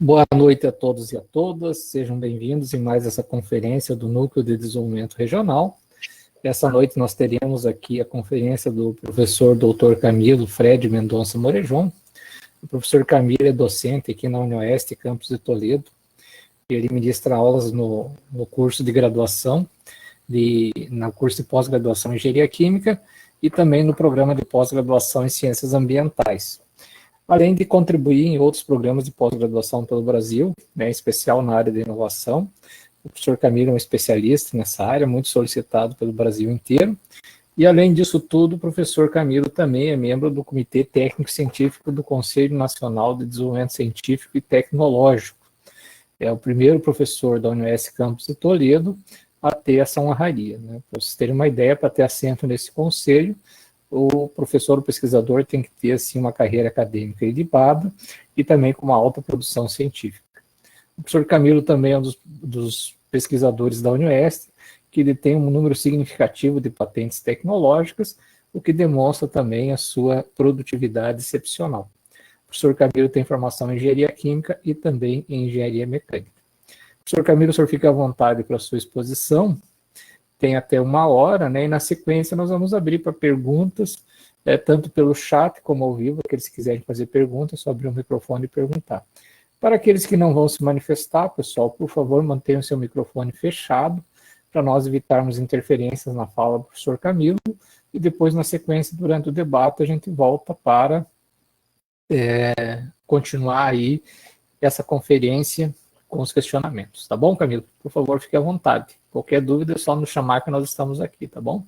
Boa noite a todos e a todas, sejam bem-vindos em mais essa conferência do Núcleo de Desenvolvimento Regional. Essa noite nós teremos aqui a conferência do professor Dr. Camilo Fred Mendonça Morejon. O professor Camilo é docente aqui na UniOeste, campus de Toledo. Ele ministra aulas no curso de graduação, no curso de pós-graduação em Engenharia Química e também no programa de pós-graduação em Ciências Ambientais. Além de contribuir em outros programas de pós-graduação pelo Brasil, em especial na área de inovação. O professor Camilo é um especialista nessa área, muito solicitado pelo Brasil inteiro. E, além disso tudo, o professor Camilo também é membro do Comitê Técnico-Científico do Conselho Nacional de Desenvolvimento Científico e Tecnológico. É o primeiro professor da UniOeste Campus de Toledo a ter essa honraria. Para vocês terem uma ideia, para ter assento nesse conselho, o professor, o pesquisador, tem que ter assim, uma carreira acadêmica ilibada e também com uma alta produção científica. O professor Camilo também é um dos pesquisadores da UniOeste, que ele tem um número significativo de patentes tecnológicas, o que demonstra também a sua produtividade excepcional. O professor Camilo tem formação em Engenharia Química e também em Engenharia Mecânica. Professor Camilo, o senhor fica à vontade para a sua exposição. Tem até 1 hora, e na sequência nós vamos abrir para perguntas, tanto pelo chat como ao vivo. Aqueles que quiserem fazer perguntas, é só abrir o microfone e perguntar. Para aqueles que não vão se manifestar, pessoal, por favor, mantenham seu microfone fechado, para nós evitarmos interferências na fala do professor Camilo, e depois, na sequência, durante o debate, a gente volta para continuar aí essa conferência com os questionamentos. Tá bom, Camilo? Por favor, fique à vontade. Qualquer dúvida é só nos chamar que nós estamos aqui, tá bom?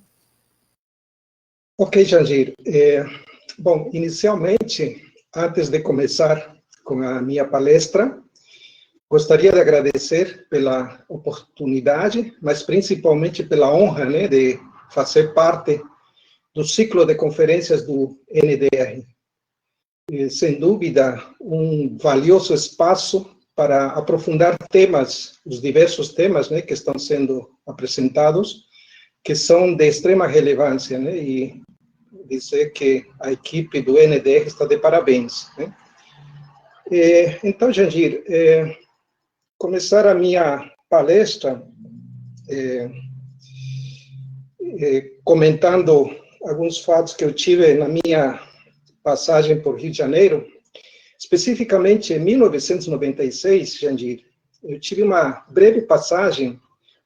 Ok, Jandir. Bom, inicialmente, antes de começar com a minha palestra, gostaria de agradecer pela oportunidade, mas principalmente pela honra, de fazer parte do ciclo de conferências do NDR. Sem dúvida, um valioso espaço para aprofundar temas, os diversos temas que estão sendo apresentados, que são de extrema relevância, e dizer que a equipe do NDR está de parabéns. Então, Jandir, começar a minha palestra comentando alguns fatos que eu tive na minha passagem por Rio de Janeiro. Especificamente, em 1996, Jandir, eu tive uma breve passagem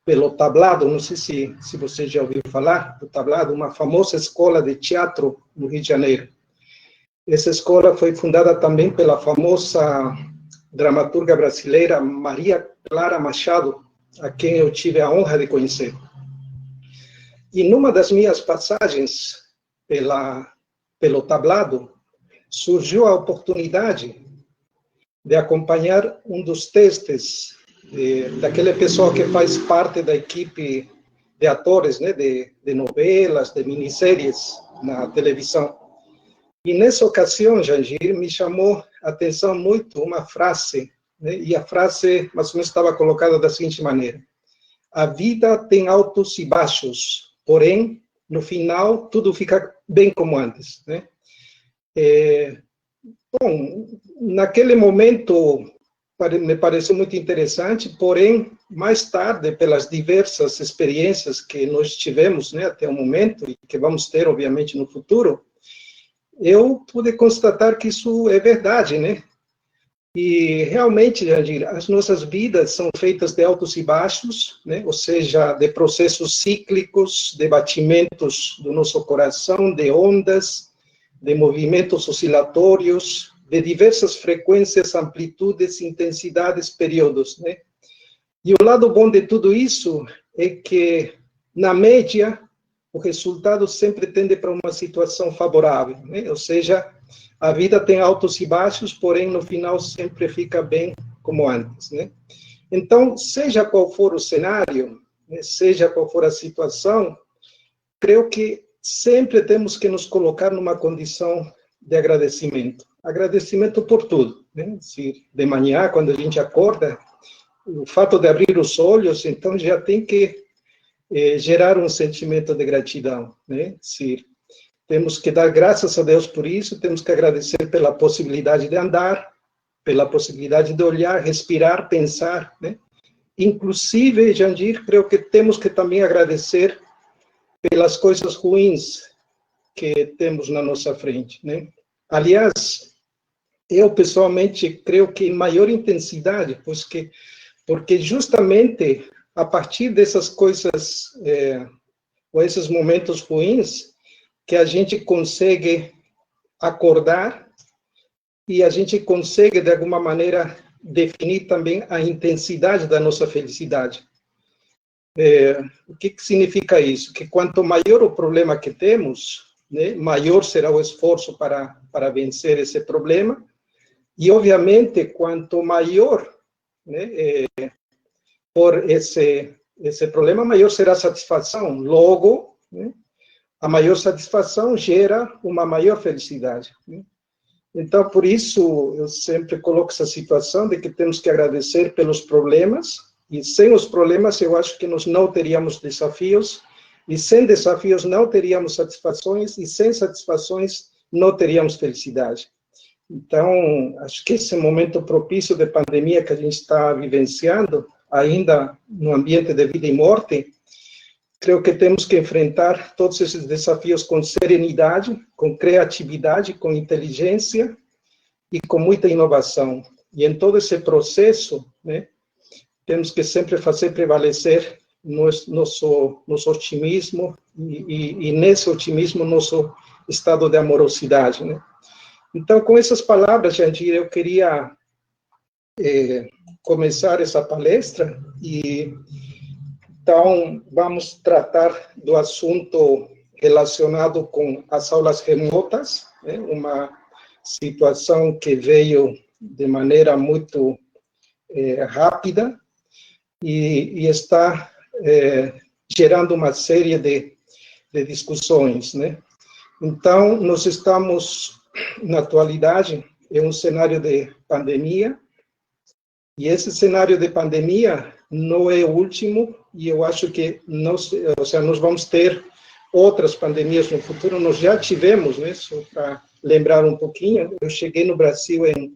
pelo Tablado, não sei se você já ouviu falar do Tablado, uma famosa escola de teatro no Rio de Janeiro. Essa escola foi fundada também pela famosa dramaturga brasileira Maria Clara Machado, a quem eu tive a honra de conhecer. E numa das minhas passagens pelo Tablado, surgiu a oportunidade de acompanhar um dos testes daquele pessoal que faz parte da equipe de atores, de novelas, de minisséries na televisão. E nessa ocasião, Jandir, me chamou a atenção muito uma frase, e a frase mais ou menos estava colocada da seguinte maneira: a vida tem altos e baixos, porém, no final, tudo fica bem como antes, Bom, naquele momento me pareceu muito interessante, porém, mais tarde, pelas diversas experiências que nós tivemos até o momento, e que vamos ter, obviamente, no futuro, eu pude constatar que isso é verdade, E, realmente, Jandir, as nossas vidas são feitas de altos e baixos, ou seja, de processos cíclicos, de batimentos do nosso coração, de ondas, de movimentos oscilatórios, de diversas frequências, amplitudes, intensidades, períodos, E o lado bom de tudo isso é que, na média, o resultado sempre tende para uma situação favorável, Ou seja, a vida tem altos e baixos, porém, no final, sempre fica bem como antes, Então, seja qual for o cenário, seja qual for a situação, creio que sempre temos que nos colocar numa condição de agradecimento. Agradecimento por tudo, Se de manhã, quando a gente acorda, o fato de abrir os olhos, então já tem que gerar um sentimento de gratidão, Se temos que dar graças a Deus por isso, temos que agradecer pela possibilidade de andar, pela possibilidade de olhar, respirar, pensar, né? Inclusive, Jandir, creio que temos que também agradecer pelas coisas ruins que temos na nossa frente, né? Aliás, eu pessoalmente creio que em maior intensidade, porque justamente a partir dessas coisas, ou esses momentos ruins, que a gente consegue acordar e a gente consegue, de alguma maneira, definir também a intensidade da nossa felicidade. O que significa isso? Que quanto maior o problema que temos, né, maior será o esforço para vencer esse problema, e, obviamente, quanto maior, né, por esse problema, maior será a satisfação. Logo, né, a maior satisfação gera uma maior felicidade, né? Então, por isso, eu sempre coloco essa situação de que temos que agradecer pelos problemas, e sem os problemas, eu acho que nós não teríamos desafios, e sem desafios não teríamos satisfações, e sem satisfações não teríamos felicidade. Então, acho que esse momento propício de pandemia que a gente está vivenciando, ainda no ambiente de vida e morte, creio que temos que enfrentar todos esses desafios com serenidade, com criatividade, com inteligência e com muita inovação. E em todo esse processo, né, temos que sempre fazer prevalecer nosso otimismo e nesse otimismo nosso estado de amorosidade, né? Então, com essas palavras, Jandir, eu queria começar essa palestra e então, vamos tratar do assunto relacionado com as aulas remotas, né? Uma situação que veio de maneira muito rápida e está gerando uma série de discussões, né? Então, nós estamos, na atualidade, em um cenário de pandemia, e esse cenário de pandemia não é o último, e eu acho que nós vamos ter outras pandemias no futuro. Nós já tivemos, né, só para lembrar um pouquinho, eu cheguei no Brasil em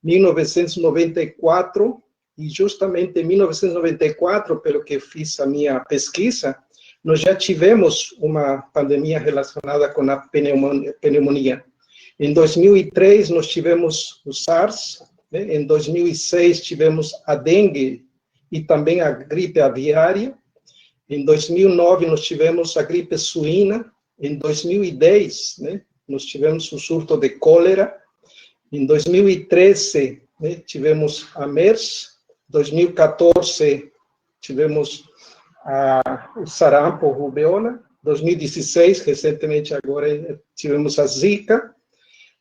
1994, e justamente em 1994, pelo que fiz a minha pesquisa, nós já tivemos uma pandemia relacionada com a pneumonia. Em 2003, nós tivemos o SARS, né? Em 2006, tivemos a dengue e também a gripe aviária. Em 2009, nós tivemos a gripe suína. Em 2010, né, nós tivemos o surto de cólera. Em 2013, né, tivemos a MERS. Em 2014, tivemos o sarampo, rubéola. 2016, recentemente agora, tivemos a Zika,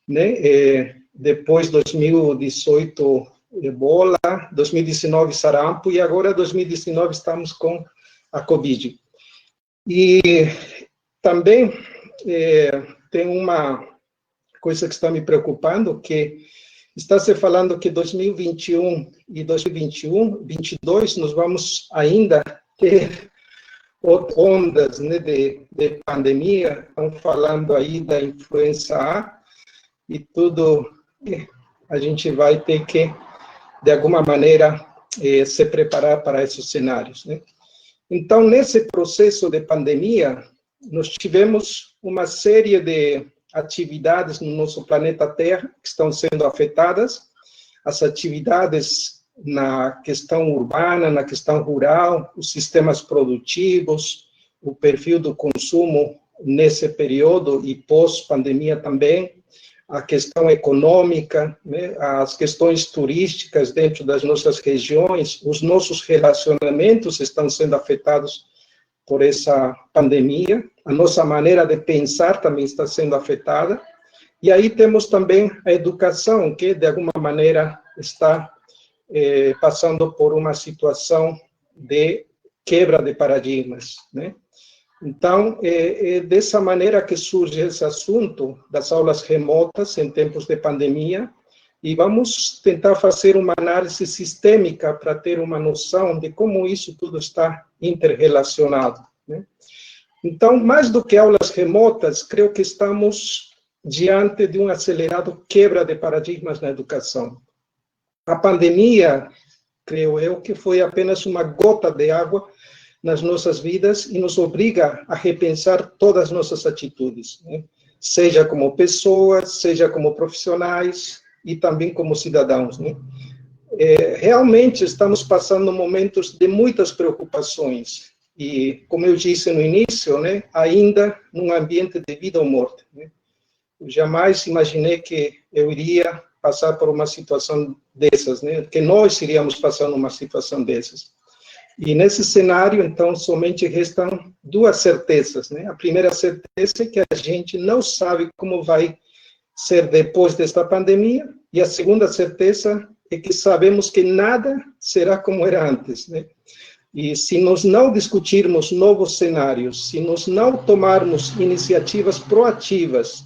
né? Depois 2018 ebola, 2019 sarampo e agora 2019 estamos com a Covid. E também tem uma coisa que está me preocupando, que está se falando que 2021 e 2022 nós vamos ainda ter ondas, né, de pandemia. Estão falando aí da influenza A e tudo. A gente vai ter que, de alguma maneira, se preparar para esses cenários, né? Então, nesse processo de pandemia, nós tivemos uma série de atividades no nosso planeta Terra que estão sendo afetadas, as atividades na questão urbana, na questão rural, os sistemas produtivos, o perfil do consumo nesse período e pós-pandemia também, a questão econômica, né, as questões turísticas dentro das nossas regiões, os nossos relacionamentos estão sendo afetados por essa pandemia, a nossa maneira de pensar também está sendo afetada, e aí temos também a educação, que de alguma maneira está passando por uma situação de quebra de paradigmas, né? Então, é dessa maneira que surge esse assunto das aulas remotas em tempos de pandemia, e vamos tentar fazer uma análise sistêmica para ter uma noção de como isso tudo está interrelacionado, né? Então, mais do que aulas remotas, creio que estamos diante de um acelerado quebra de paradigmas na educação. A pandemia, creio eu, que foi apenas uma gota de água nas nossas vidas e nos obriga a repensar todas as nossas atitudes, né? Seja como pessoas, seja como profissionais e também como cidadãos, né? Realmente estamos passando momentos de muitas preocupações e, como eu disse no início, né, ainda num ambiente de vida ou morte, né? Eu jamais imaginei que eu iria passar por uma situação dessas, né, que nós iríamos passar numa situação dessas. E nesse cenário, então, somente restam duas certezas, né? A primeira certeza é que a gente não sabe como vai ser depois desta pandemia, e a segunda certeza é que sabemos que nada será como era antes, né? E se nós não discutirmos novos cenários, se nós não tomarmos iniciativas proativas,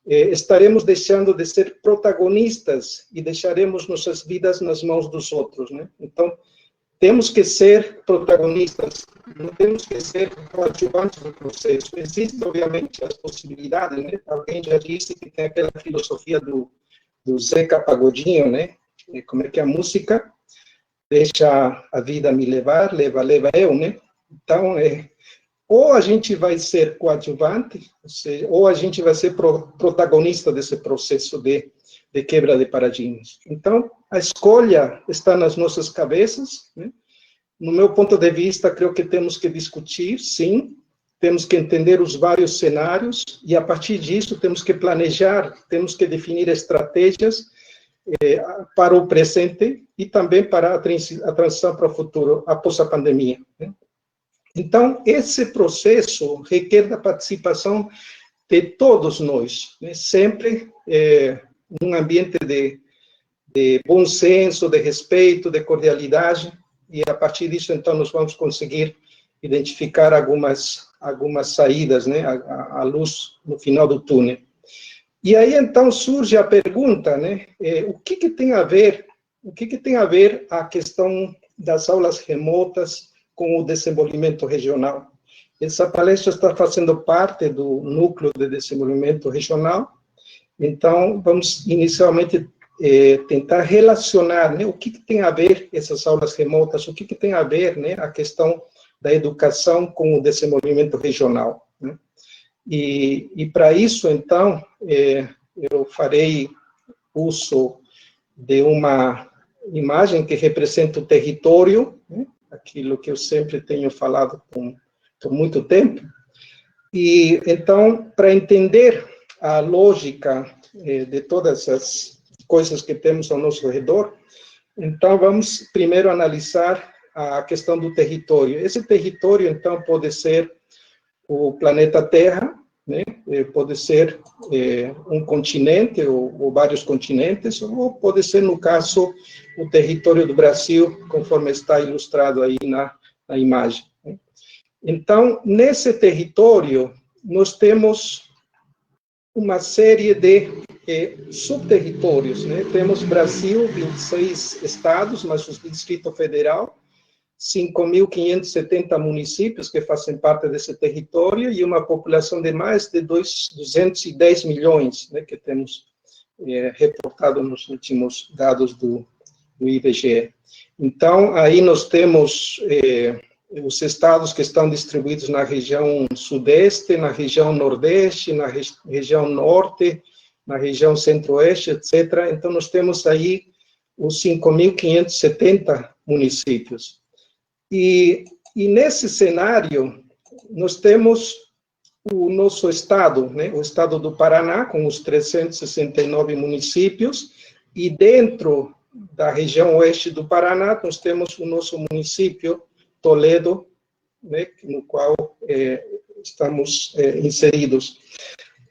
estaremos deixando de ser protagonistas e deixaremos nossas vidas nas mãos dos outros, né? Então, temos que ser protagonistas, não temos que ser coadjuvantes do processo. Existem, obviamente, as possibilidades, né? Alguém já disse que tem aquela filosofia do Zeca Pagodinho, né? Como é que a música deixa a vida me levar, leva eu, né? Então, ou a gente vai ser coadjuvante, ou seja, ou a gente vai ser protagonista desse processo de quebra de paradigmas. Então, a escolha está nas nossas cabeças, né? No meu ponto de vista, creio que temos que discutir, sim, temos que entender os vários cenários, e a partir disso temos que planejar, temos que definir estratégias para o presente e também para a transição para o futuro, após a pandemia, né? Então, esse processo requer da participação de todos nós, né? Sempre num ambiente de bom senso, de respeito, de cordialidade, e a partir disso, então, nós vamos conseguir identificar algumas saídas, né? A luz no final do túnel. E aí, então, surge a pergunta, né? O que tem a ver a questão das aulas remotas com o desenvolvimento regional? Essa palestra está fazendo parte do Núcleo de Desenvolvimento Regional. Então, vamos inicialmente tentar relacionar, né, o que tem a ver essas aulas remotas, o que tem a ver, né, a questão da educação com o desenvolvimento regional, né? E para isso, então, eu farei uso de uma imagem que representa o território, né, aquilo que eu sempre tenho falado por muito tempo. E, então, para entender a lógica de todas as coisas que temos ao nosso redor, então vamos primeiro analisar a questão do território. Esse território, então, pode ser o planeta Terra, né? Pode ser um continente ou vários continentes, ou pode ser, no caso, o território do Brasil, conforme está ilustrado aí na imagem, né? Então, nesse território, nós temos uma série de subterritórios, né? Temos Brasil, 26 estados, mas o Distrito Federal, 5.570 municípios que fazem parte desse território e uma população de mais de 210 milhões, né, que temos reportado nos últimos dados do IBGE. Então, aí nós temos os estados que estão distribuídos na região sudeste, na região nordeste, na região norte, na região centro-oeste, etc. Então, nós temos aí os 5.570 municípios. E nesse cenário, nós temos o nosso estado, né, o estado do Paraná, com os 369 municípios, e dentro da região oeste do Paraná, nós temos o nosso município, Toledo, né, no qual estamos inseridos.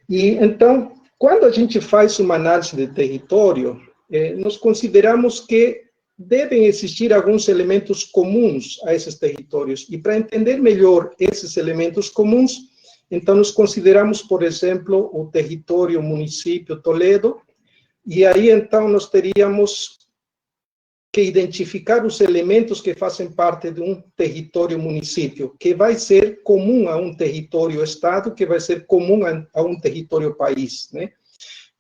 E, então, quando a gente faz uma análise de território, nós consideramos que devem existir alguns elementos comuns a esses territórios. E para entender melhor esses elementos comuns, então nós consideramos, por exemplo, o território município Toledo, e aí então nós teríamos que identificar os elementos que fazem parte de um território município, que vai ser comum a um território estado, que vai ser comum a um território país, né?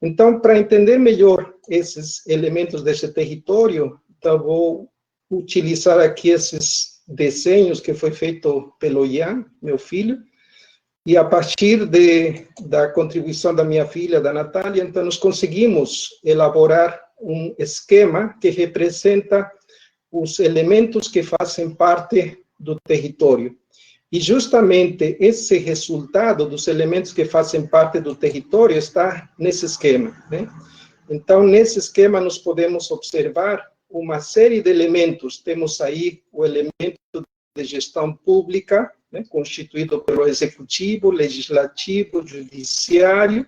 Então, para entender melhor esses elementos desse território. Então, vou utilizar aqui esses desenhos que foi feito pelo Ian, meu filho, e a partir da contribuição da minha filha, da Natália, então nós conseguimos elaborar um esquema que representa os elementos que fazem parte do território. E justamente esse resultado dos elementos que fazem parte do território está nesse esquema, né? Então, nesse esquema, nós podemos observar uma série de elementos. Temos aí o elemento de gestão pública, né, constituído pelo Executivo, Legislativo, Judiciário,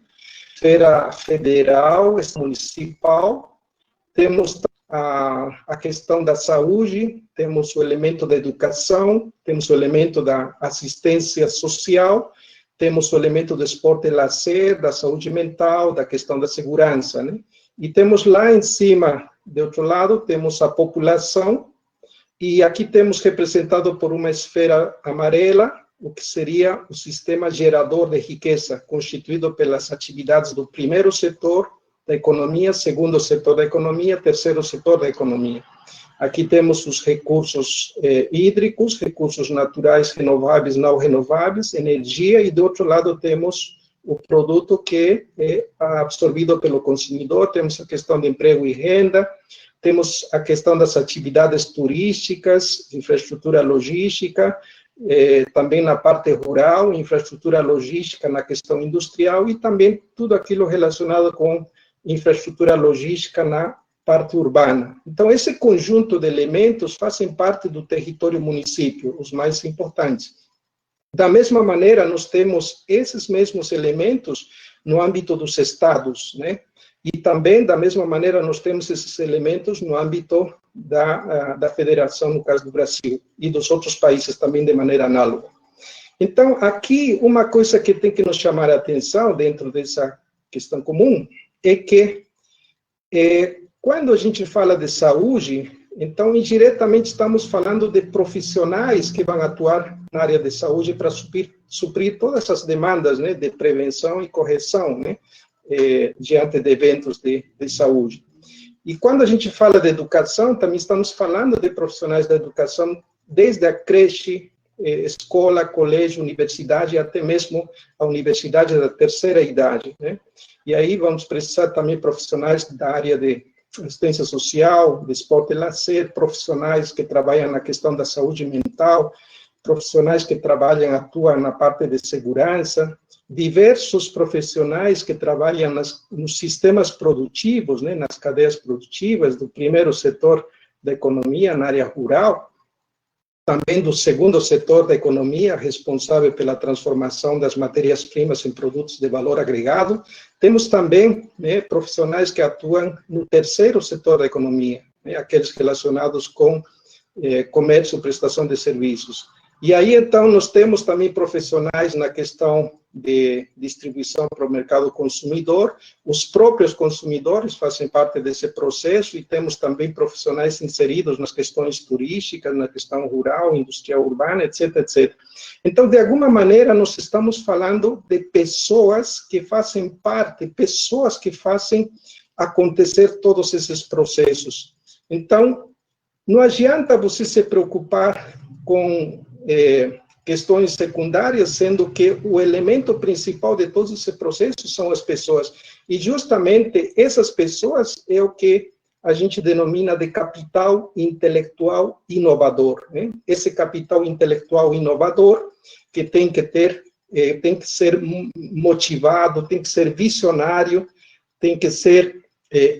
esfera federal, municipal. Temos a questão da saúde, temos o elemento da educação, temos o elemento da assistência social, temos o elemento do esporte e lazer, da saúde mental, da questão da segurança, né? E temos lá em cima, de outro lado, temos a população, e aqui temos representado por uma esfera amarela, o que seria o sistema gerador de riqueza, constituído pelas atividades do primeiro setor da economia, segundo setor da economia, terceiro setor da economia. Aqui temos os recursos hídricos, recursos naturais renováveis, não renováveis, energia, e do outro lado temos o produto que é absorvido pelo consumidor, temos a questão de emprego e renda, temos a questão das atividades turísticas, infraestrutura logística, também na parte rural, infraestrutura logística na questão industrial, e também tudo aquilo relacionado com infraestrutura logística na parte urbana. Então, esse conjunto de elementos fazem parte do território município, os mais importantes. Da mesma maneira, nós temos esses mesmos elementos no âmbito dos estados, né? E também, da mesma maneira, nós temos esses elementos no âmbito da federação, no caso do Brasil, e dos outros países também de maneira análoga. Então, aqui, uma coisa que tem que nos chamar a atenção dentro dessa questão comum é que quando a gente fala de saúde, então, indiretamente, estamos falando de profissionais que vão atuar na área de saúde para suprir todas essas demandas, né, de prevenção e correção, né, diante de eventos de saúde. E quando a gente fala de educação, também estamos falando de profissionais da educação, desde a creche, escola, colégio, universidade, até mesmo a universidade da terceira idade, né? E aí vamos precisar também profissionais da área de assistência social, de esporte e lazer, profissionais que trabalham na questão da saúde mental, profissionais que atuam na parte de segurança, diversos profissionais que trabalham nos sistemas produtivos, né, nas cadeias produtivas, do primeiro setor da economia, na área rural, também do segundo setor da economia, responsável pela transformação das matérias-primas em produtos de valor agregado. Temos também, né, profissionais que atuam no terceiro setor da economia, né, aqueles relacionados com comércio e prestação de serviços. E aí, então, nós temos também profissionais na questão de distribuição para o mercado consumidor, os próprios consumidores fazem parte desse processo, e temos também profissionais inseridos nas questões turísticas, na questão rural, industrial urbana, etc, etc. Então, de alguma maneira, nós estamos falando de pessoas que fazem parte, pessoas que fazem acontecer todos esses processos. Então, não adianta você se preocupar com questões secundárias, sendo que o elemento principal de todos esses processos são as pessoas. E justamente essas pessoas é o que a gente denomina de capital intelectual inovador, né? Esse capital intelectual inovador que tem que ser motivado, tem que ser visionário, tem que ser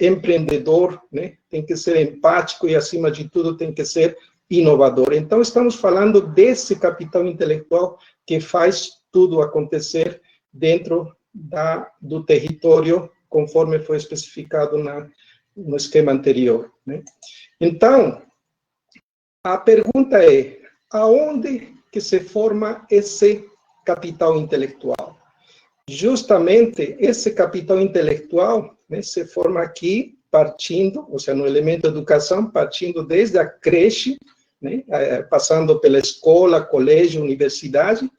empreendedor, né? Tem que ser empático e, acima de tudo, tem que ser inovador. Então, estamos falando desse capital intelectual que faz tudo acontecer dentro do território, conforme foi especificado no esquema anterior, né? Então, a pergunta é, aonde que se forma esse capital intelectual? Justamente, esse capital intelectual, né, se forma aqui, partindo, ou seja, no elemento educação, partindo desde a creche, né, passando pela escola, colégio, universidade,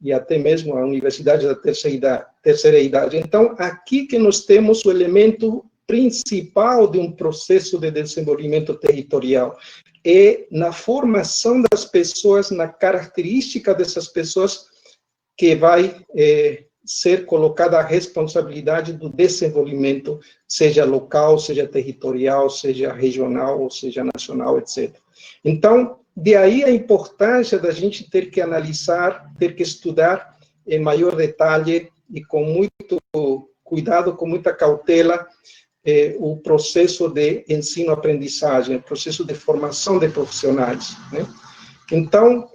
e até mesmo a universidade da terceira idade. Então, aqui que nós temos o elemento principal de um processo de desenvolvimento territorial. É na formação das pessoas, na característica dessas pessoas, que vai ser colocada a responsabilidade do desenvolvimento, seja local, seja territorial, seja regional, ou seja nacional, etc. Então, de aí a importância da gente ter que analisar, ter que estudar em maior detalhe e com muito cuidado, com muita cautela, o processo de ensino-aprendizagem, o processo de formação de profissionais, né? Então,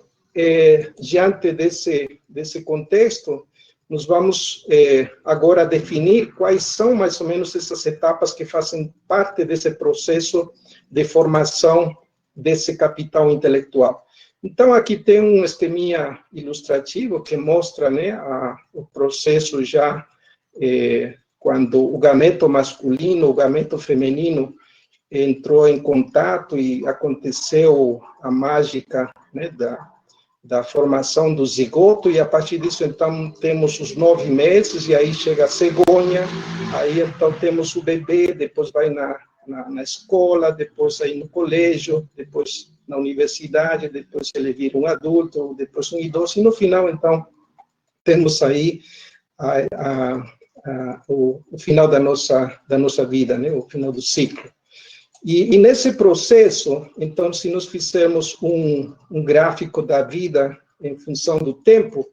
diante desse contexto, nós vamos agora definir quais são mais ou menos essas etapas que fazem parte desse processo de formação desse capital intelectual. Então, aqui tem um esqueminha ilustrativo que mostra, né, o processo já quando o gameto masculino, o gameto feminino entrou em contato e aconteceu a mágica, né, da formação do zigoto, e a partir disso, então, temos os 9 meses, e aí chega a cegonha, aí, então, temos o bebê, depois vai na escola, depois aí no colégio, depois na universidade, depois ele vira um adulto, depois um idoso, e no final, então, temos aí o final da nossa vida, né? O final do ciclo. E nesse processo, então, se nós fizermos um gráfico da vida em função do tempo,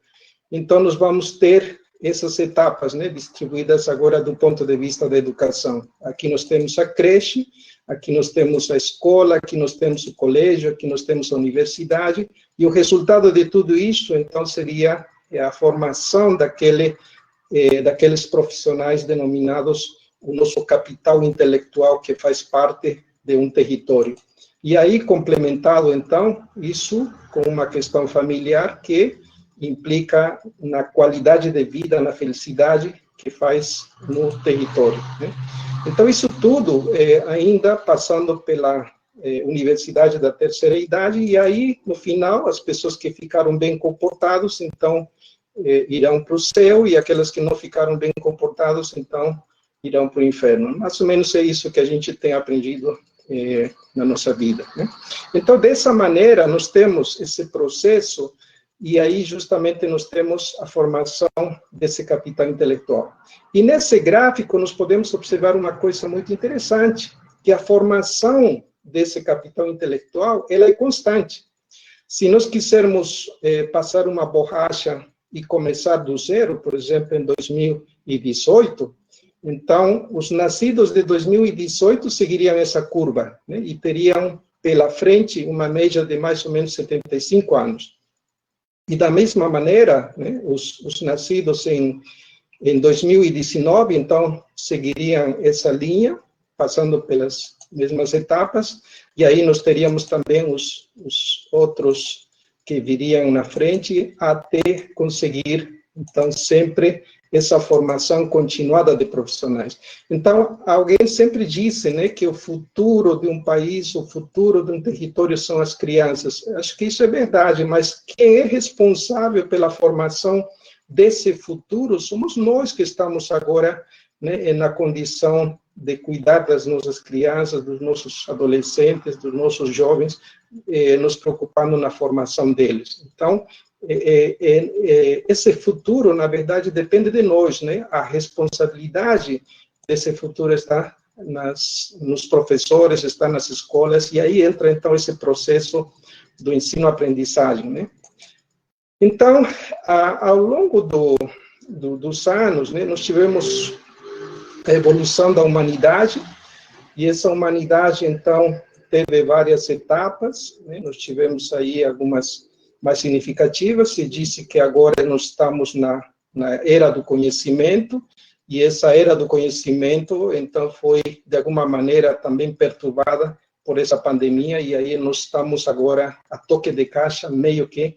então nós vamos ter essas etapas, né, distribuídas agora do ponto de vista da educação. Aqui nós temos a creche, aqui nós temos a escola, aqui nós temos o colégio, aqui nós temos a universidade, e o resultado de tudo isso, então, seria a formação daqueles profissionais denominados o nosso capital intelectual, que faz parte de um território. E aí, complementado, então, isso com uma questão familiar que implica na qualidade de vida, na felicidade que faz no território, né? Então, isso tudo ainda passando pela universidade da terceira idade, e aí, no final, as pessoas que ficaram bem comportadas, então, irão para o céu, e aquelas que não ficaram bem comportadas, então, irão para o inferno. Mais ou menos é isso que a gente tem aprendido na nossa vida, né? Então, dessa maneira, nós temos esse processo, e aí, justamente, nós temos a formação desse capital intelectual. E nesse gráfico, nós podemos observar uma coisa muito interessante, que a formação desse capital intelectual, ela é constante. Se nós quisermos passar uma borracha e começar do zero, por exemplo, em 2018, então, os nascidos de 2018 seguiriam essa curva, né, e teriam pela frente uma média de mais ou menos 75 anos. E da mesma maneira, né, os nascidos em 2019, então, seguiriam essa linha, passando pelas mesmas etapas, e aí nós teríamos também os outros que viriam na frente, até conseguir, então, sempre essa formação continuada de profissionais. Então, alguém sempre disse, né, que o futuro de um país, o futuro de um território são as crianças. Acho que isso é verdade, mas quem é responsável pela formação desse futuro somos nós que estamos agora, né, na condição de cuidar das nossas crianças, dos nossos adolescentes, dos nossos jovens, nos preocupando na formação deles. Então, esse futuro, na verdade, depende de nós, né? A responsabilidade desse futuro está nos professores, está nas escolas, e aí entra, então, esse processo do ensino-aprendizagem, né? Então, ao longo dos anos, né, nós tivemos a evolução da humanidade, e essa humanidade, então, teve várias etapas, né? Nós tivemos aí algumas mais significativas. Se disse que agora nós estamos na era do conhecimento, e essa era do conhecimento, então, foi, de alguma maneira, também perturbada por essa pandemia, e aí nós estamos agora a toque de caixa, meio que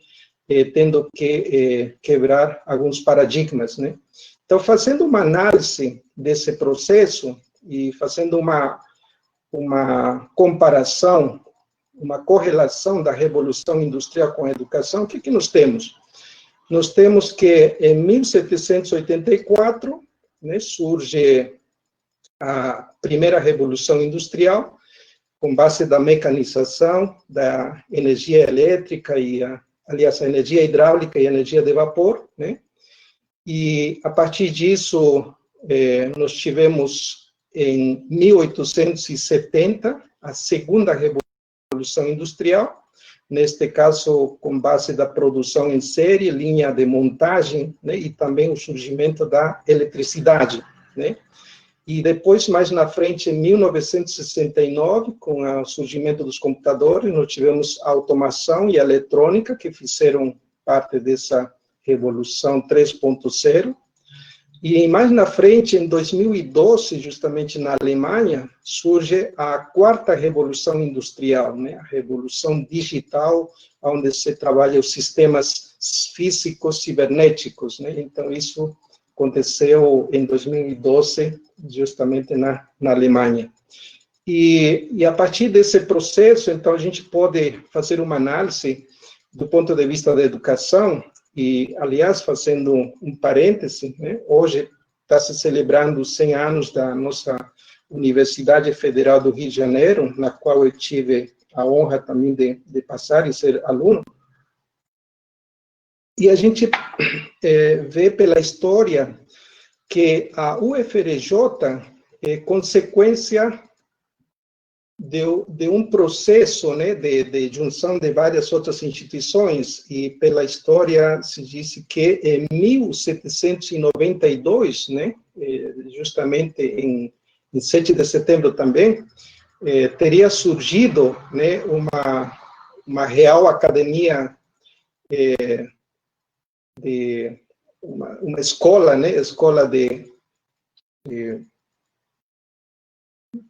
tendo que quebrar alguns paradigmas, né? Então, fazendo uma análise desse processo e fazendo uma comparação, uma correlação da Revolução Industrial com a educação, o que nós temos? Nós temos que, em 1784, né, surge a primeira revolução industrial, com base da mecanização, da energia elétrica aliás, a energia hidráulica e a energia de vapor, né? E, a partir disso, nós tivemos, em 1870, a segunda revolução industrial, neste caso, com base da produção em série, linha de montagem, né? E também o surgimento da eletricidade, né? E depois, mais na frente, em 1969, com o surgimento dos computadores, nós tivemos a automação e a eletrônica, que fizeram parte dessa revolução 3.0. E mais na frente, em 2012, justamente na Alemanha, surge a quarta revolução industrial, né? A revolução digital, onde se trabalha os sistemas físicos cibernéticos, né? Então, isso aconteceu em 2012, justamente na Alemanha. E a partir desse processo, então, a gente pode fazer uma análise do ponto de vista da educação, e, aliás, fazendo um parêntese, né, hoje está se celebrando 100 anos da nossa Universidade Federal do Rio de Janeiro, na qual eu tive a honra também de passar e ser aluno. E a gente vê pela história que a UFRJ é consequência de um processo, né, de junção de várias outras instituições, e pela história se disse que em 1792, né, justamente em 7 de setembro também, teria surgido, né, uma Real Academia uma escola, né, escola de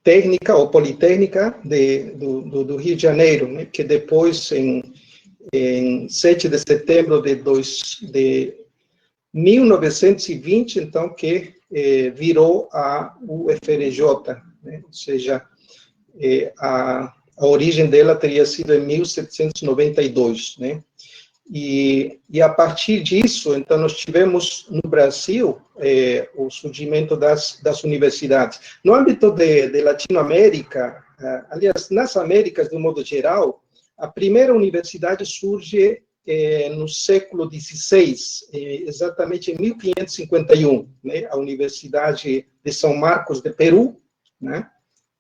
técnica ou politécnica do Rio de Janeiro, né, que depois, em 7 de setembro de 1920, então, que virou a UFRJ, né, ou seja, a origem dela teria sido em 1792, né? E a partir disso, então, nós tivemos no Brasil o surgimento das universidades. No âmbito de Latinoamérica, aliás, nas Américas, de um modo geral, a primeira universidade surge no século XVI, exatamente em 1551, né, a Universidade de São Marcos, de Peru, né?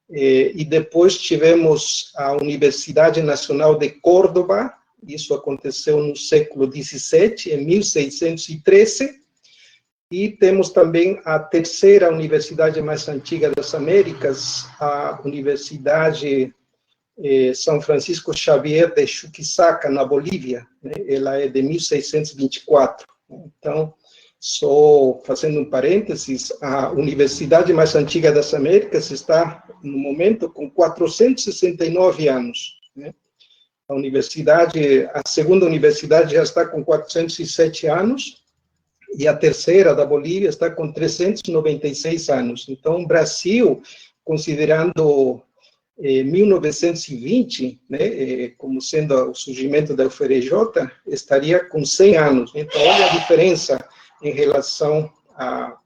E depois tivemos a Universidade Nacional de Córdoba. Isso aconteceu no século XVII, em 1613, e temos também a terceira universidade mais antiga das Américas, a Universidade São Francisco Xavier de Chuquisaca, na Bolívia, né? Ela é de 1624. Então, só fazendo um parênteses, a universidade mais antiga das Américas está, no momento, com 469 anos, né? A segunda universidade já está com 407 anos, e a terceira, da Bolívia, está com 396 anos. Então, o Brasil, considerando 1920, né, como sendo o surgimento da UFRJ, estaria com 100 anos. Então, olha a diferença em relação à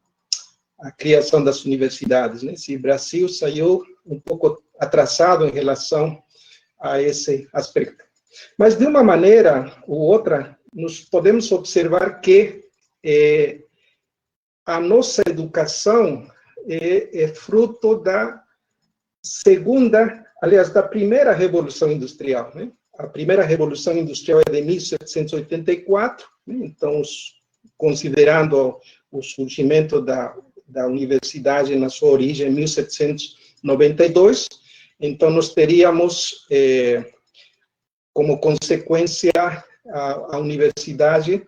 criação das universidades, né? Se o Brasil saiu um pouco atrasado em relação a esse aspecto. Mas, de uma maneira ou outra, nós podemos observar que a nossa educação é fruto da da primeira Revolução Industrial, né? A primeira Revolução Industrial é de 1784, né? Então, considerando o surgimento da universidade na sua origem em 1792, então nós teríamos como consequência a universidade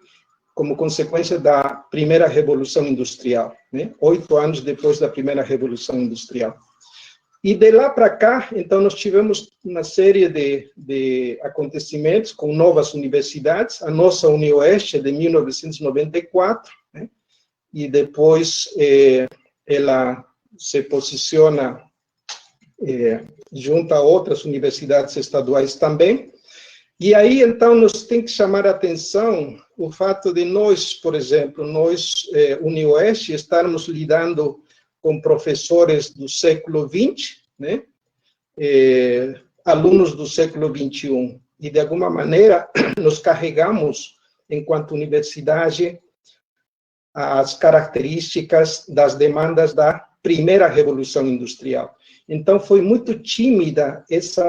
como consequência da primeira Revolução Industrial, né? 8 anos depois da primeira Revolução Industrial. E de lá para cá, então, nós tivemos uma série de acontecimentos com novas universidades, a nossa UniOeste de 1994, né? E depois ela se posiciona junto a outras universidades estaduais também. E aí, então, nós temos que chamar a atenção o fato de nós, por exemplo, nós, UniOeste, estarmos lidando com professores do século XX, né? Alunos do século XXI. E, de alguma maneira, nos carregamos, enquanto universidade, as características das demandas da primeira revolução industrial. Então, foi muito tímida esse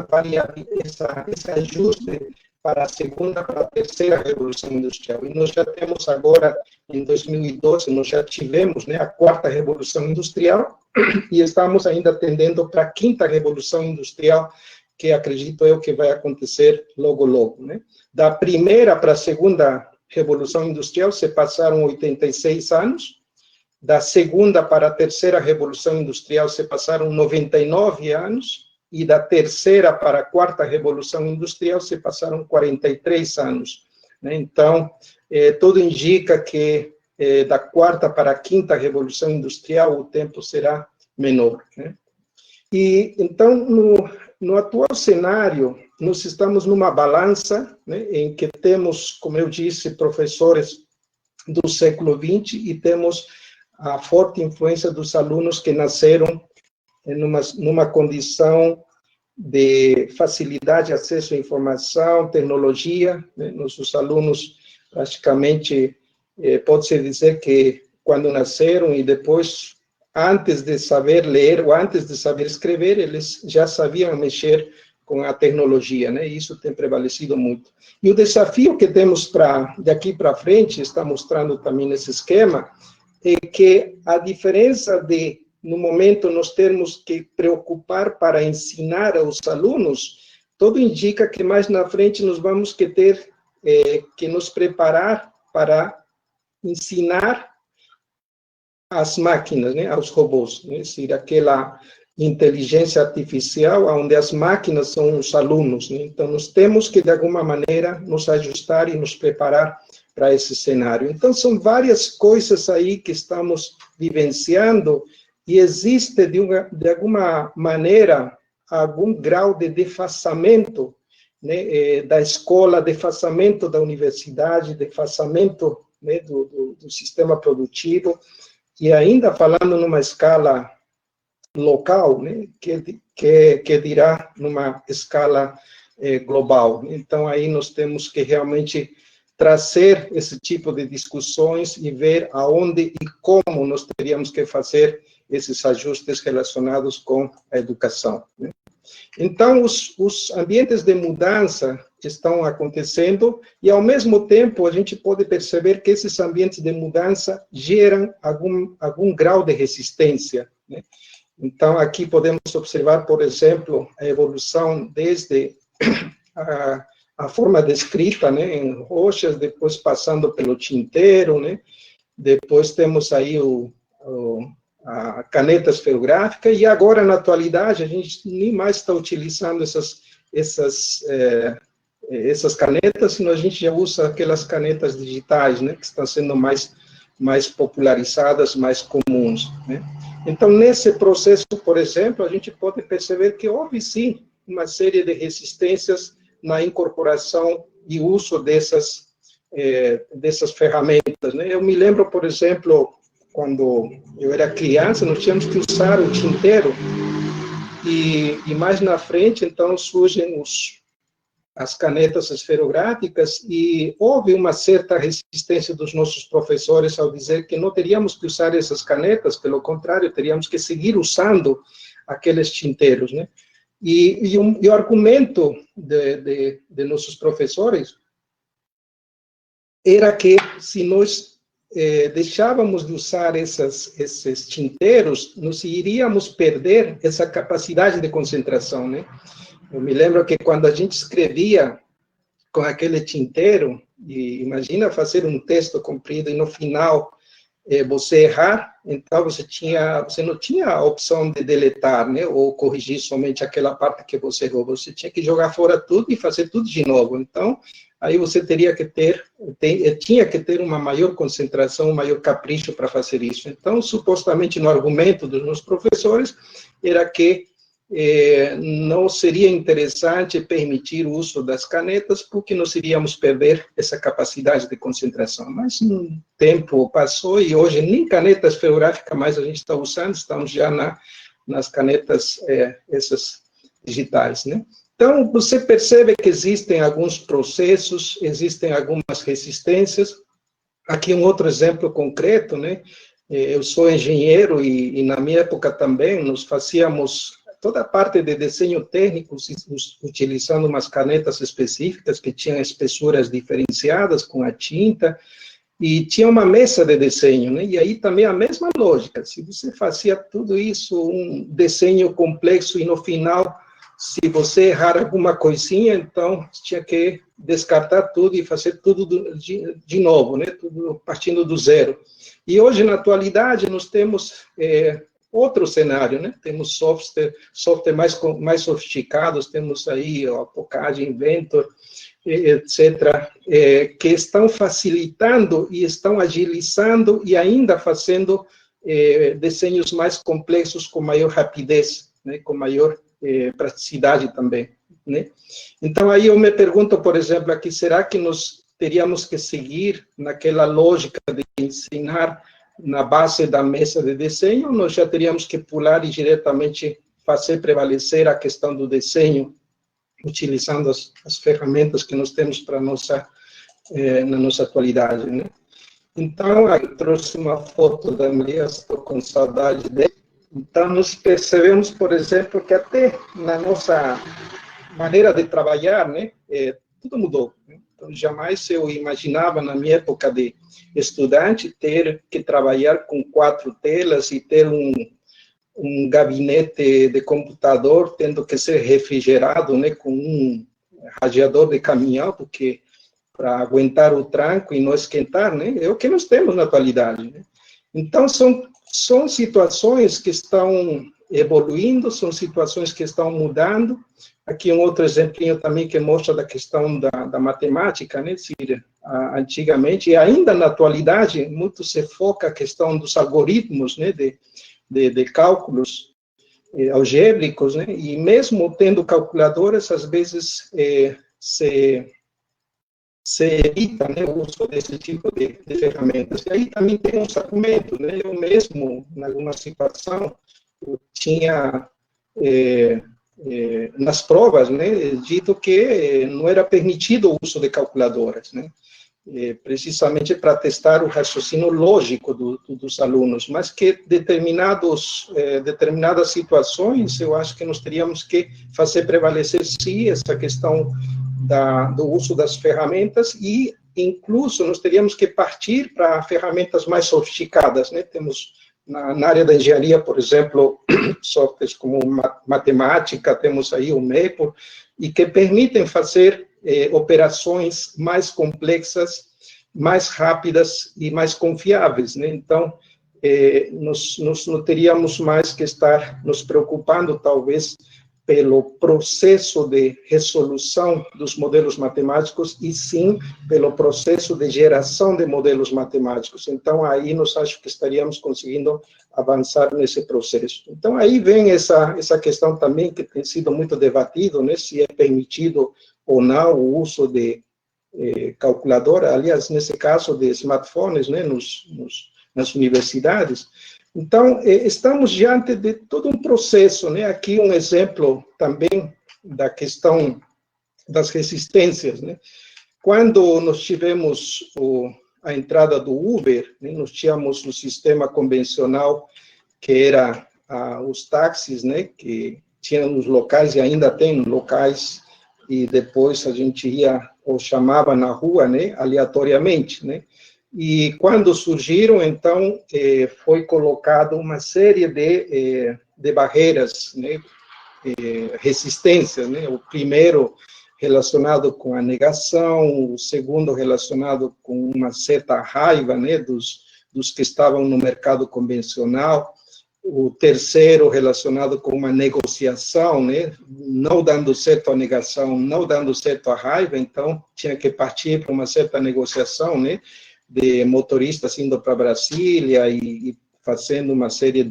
ajuste para a segunda, para a terceira revolução industrial. E nós já temos agora, em 2012, nós já tivemos, né, a quarta revolução industrial, e estamos ainda tendendo para a quinta revolução industrial, que acredito eu que vai acontecer logo, logo, né? Da primeira para a segunda revolução industrial se passaram 86 anos, da segunda para a terceira revolução industrial se passaram 99 anos, e da terceira para a quarta revolução industrial se passaram 43 anos. Né? Então, tudo indica que da quarta para a quinta revolução industrial o tempo será menor. Né? E, então, no atual cenário, nós estamos numa balança, né, em que temos, como eu disse, professores do século XX e temos a forte influência dos alunos que nasceram numa condição de facilidade de acesso à informação, tecnologia, né? Nossos alunos, praticamente, pode-se dizer que quando nasceram e depois, antes de saber ler ou antes de saber escrever, eles já sabiam mexer com a tecnologia, né? Isso tem prevalecido muito. E o desafio que temos daqui para frente, está mostrando também nesse esquema, é que a diferença de, no momento, nós termos que preocupar para ensinar aos alunos, tudo indica que mais na frente nós vamos que ter que nos preparar para ensinar as máquinas, né, aos robôs, né, seja aquela inteligência artificial, onde as máquinas são os alunos, né? Então, nós temos que, de alguma maneira, nos ajustar e nos preparar para esse cenário. Então, são várias coisas aí que estamos vivenciando e existe, de alguma maneira, algum grau de defasamento, né, da escola, defasamento da universidade, defasamento, né, do sistema produtivo, e ainda falando numa escala local, né, que dirá numa escala global. Então, aí nós temos que realmente trazer esse tipo de discussões e ver aonde e como nós teríamos que fazer esses ajustes relacionados com a educação. Né? Então, os ambientes de mudança estão acontecendo e, ao mesmo tempo, a gente pode perceber que esses ambientes de mudança geram algum grau de resistência. Né? Então, aqui podemos observar, por exemplo, a evolução desde a forma de escrita, né, em rochas, depois passando pelo tinteiro, né? Depois temos aí a caneta esferográfica, e agora, na atualidade, a gente nem mais está utilizando essas canetas, senão a gente já usa aquelas canetas digitais, né, que estão sendo mais popularizadas, mais comuns, né? Então, nesse processo, por exemplo, a gente pode perceber que houve, sim, uma série de resistências na incorporação e uso dessas ferramentas, né? Eu me lembro, por exemplo, quando eu era criança, nós tínhamos que usar o tinteiro, e mais na frente, então, surgem as canetas esferográficas, e houve uma certa resistência dos nossos professores ao dizer que não teríamos que usar essas canetas, pelo contrário, teríamos que seguir usando aqueles tinteiros, né? E o argumento de nossos professores era que, se nós deixávamos de usar esses tinteiros, nós iríamos perder essa capacidade de concentração, né? Eu me lembro que quando a gente escrevia com aquele tinteiro, e imagina fazer um texto comprido e no final você errar, então você não tinha a opção de deletar, né, ou corrigir somente aquela parte que você errou, você tinha que jogar fora tudo e fazer tudo de novo. Então, aí você tinha que ter uma maior concentração, um maior capricho para fazer isso. Então, supostamente, no argumento dos meus professores, era que não seria interessante permitir o uso das canetas, porque nós iríamos perder essa capacidade de concentração. Mas o tempo passou e hoje nem canetas esferográficas mais a gente está usando, estamos já nas canetas essas digitais, né? Então, você percebe que existem alguns processos, existem algumas resistências. Aqui um outro exemplo concreto, né? Eu sou engenheiro e na minha época também nós fazíamos toda a parte de desenho técnico utilizando umas canetas específicas que tinham espessuras diferenciadas com a tinta e tinha uma mesa de desenho, né? E aí também a mesma lógica, se você fazia tudo isso, um desenho complexo e no final, se você errar alguma coisinha, então tinha que descartar tudo e fazer tudo de novo, né? Tudo partindo do zero. E hoje, na atualidade, nós temos outro cenário, né? Temos software mais sofisticados, temos aí o AutoCAD, Inventor, etc., que estão facilitando e estão agilizando e ainda fazendo desenhos mais complexos com maior rapidez, né? Com maior praticidade também, né? Então, aí eu me pergunto, por exemplo, aqui, será que nós teríamos que seguir naquela lógica de ensinar na base da mesa de desenho, ou nós já teríamos que pular e diretamente fazer prevalecer a questão do desenho, utilizando as ferramentas que nós temos para na nossa atualidade, né? Então, eu trouxe uma foto da Maria, estou com saudade dela. Então, nós percebemos, por exemplo, que até na nossa maneira de trabalhar, né, tudo mudou, né? Então, jamais eu imaginava, na minha época de estudante, ter que trabalhar com 4 telas e ter um gabinete de computador tendo que ser refrigerado, né, com um radiador de caminhão, porque para aguentar o tranco e não esquentar, né, é o que nós temos na atualidade, né? Então, são situações que estão evoluindo, são situações que estão mudando. Aqui um outro exemplinho também que mostra da questão da matemática, né? Antigamente, e ainda na atualidade, muito se foca a questão dos algoritmos, né? De cálculos algébricos, né? E mesmo tendo calculadoras, às vezes se evita, né, o uso desse tipo de ferramentas. E aí também tem uns argumentos, né? Eu mesmo, em alguma situação, eu tinha, nas provas, né, dito que não era permitido o uso de calculadoras, né? Precisamente para testar o raciocínio lógico dos alunos, mas que determinadas situações, eu acho que nós teríamos que fazer prevalecer, sim, essa questão do uso das ferramentas e, incluso, nós teríamos que partir para ferramentas mais sofisticadas, né? Temos, na área da engenharia, por exemplo, softwares como matemática, temos aí o Maple, e que permitem fazer operações mais complexas, mais rápidas e mais confiáveis, né? Então, nós não teríamos mais que estar nos preocupando, talvez, pelo processo de resolução dos modelos matemáticos e sim pelo processo de geração de modelos matemáticos. Então, aí nós acho que estaríamos conseguindo avançar nesse processo. Então, aí vem essa questão também que tem sido muito debatido, né, se é permitido ou não o uso de calculadora, aliás, nesse caso de smartphones, né, nas universidades. Então, estamos diante de todo um processo, né? Aqui um exemplo também da questão das resistências, né? Quando nós tivemos a entrada do Uber, né, nós tínhamos o sistema convencional, que era os táxis, né, que tinham os locais, e ainda tem locais, e depois a gente ia ou chamava na rua, né, aleatoriamente, né? E quando surgiram, então, foi colocado uma série de barreiras, né, resistências, né? O primeiro relacionado com a negação, o segundo relacionado com uma certa raiva, né, dos que estavam no mercado convencional, o terceiro relacionado com uma negociação, né, não dando certo a negação, não dando certo a raiva, então tinha que partir para uma certa negociação, né, de motoristas indo para Brasília e fazendo uma série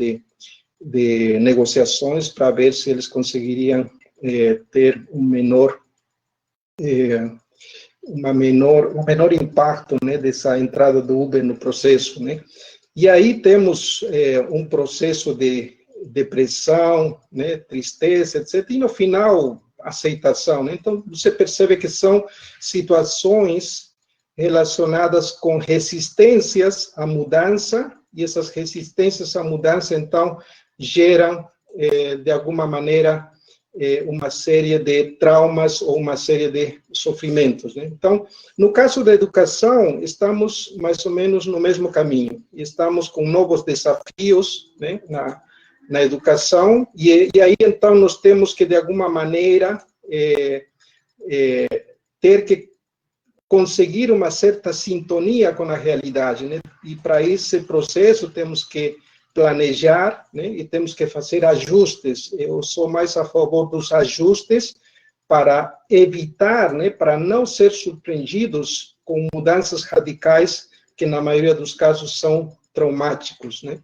de negociações para ver se eles conseguiriam ter um menor impacto, né, dessa entrada do Uber no processo, né? E aí temos um processo de depressão, né, tristeza, etc. E no final, aceitação, né? Então, você percebe que são situações relacionadas com resistências à mudança, e essas resistências à mudança, então, geram, de alguma maneira, uma série de traumas ou uma série de sofrimentos, né? Então, no caso da educação, estamos mais ou menos no mesmo caminho. Estamos com novos desafios, né, na educação, e aí, então, nós temos que, de alguma maneira, ter que conseguir uma certa sintonia com a realidade, né? E para esse processo temos que planejar, né? E temos que fazer ajustes. Eu sou mais a favor dos ajustes para evitar, né? Para não ser surpreendidos com mudanças radicais que na maioria dos casos são traumáticos, né?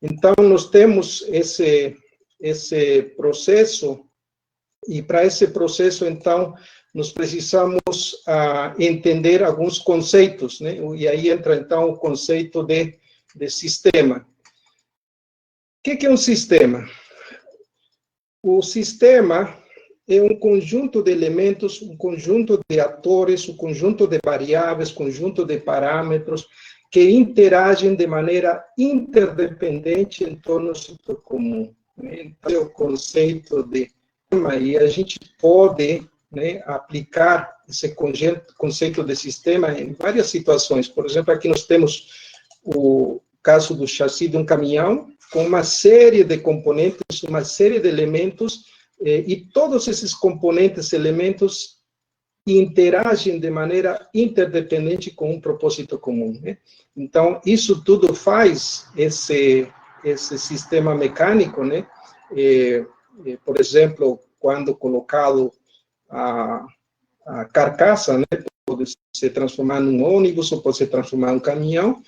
Então nós temos esse processo, e para esse processo, então, nós precisamos entender alguns conceitos, né? E aí entra, então, o conceito de sistema. O que é um sistema? O sistema é um conjunto de elementos, um conjunto de atores, um conjunto de variáveis, conjunto de parâmetros que interagem de maneira interdependente em torno do setor comum. Então, é o conceito de sistema, e a gente pode, né, aplicar esse conceito de sistema em várias situações. Por exemplo, aqui nós temos o caso do chassi de um caminhão, com uma série de componentes, uma série de elementos, e todos esses componentes, elementos, interagem de maneira interdependente com um propósito comum, né? Então, isso tudo faz esse sistema mecânico, né? Por exemplo, quando colocado a carcaça, né, pode se transformar num ônibus ou pode se transformar em um caminhão.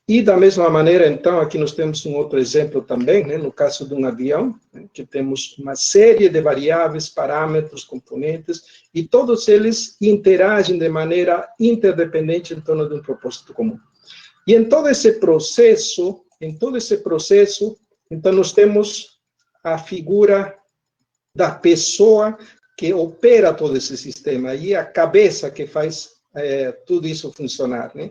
E da mesma maneira, então, aqui nós temos um outro exemplo também, né, no caso de um avião, né, que temos uma série de variáveis, parâmetros, componentes, e todos eles interagem de maneira interdependente em torno de um propósito comum. E em todo esse processo, então nós temos a figura da pessoa que opera todo esse sistema, e a cabeça que faz tudo isso funcionar, né?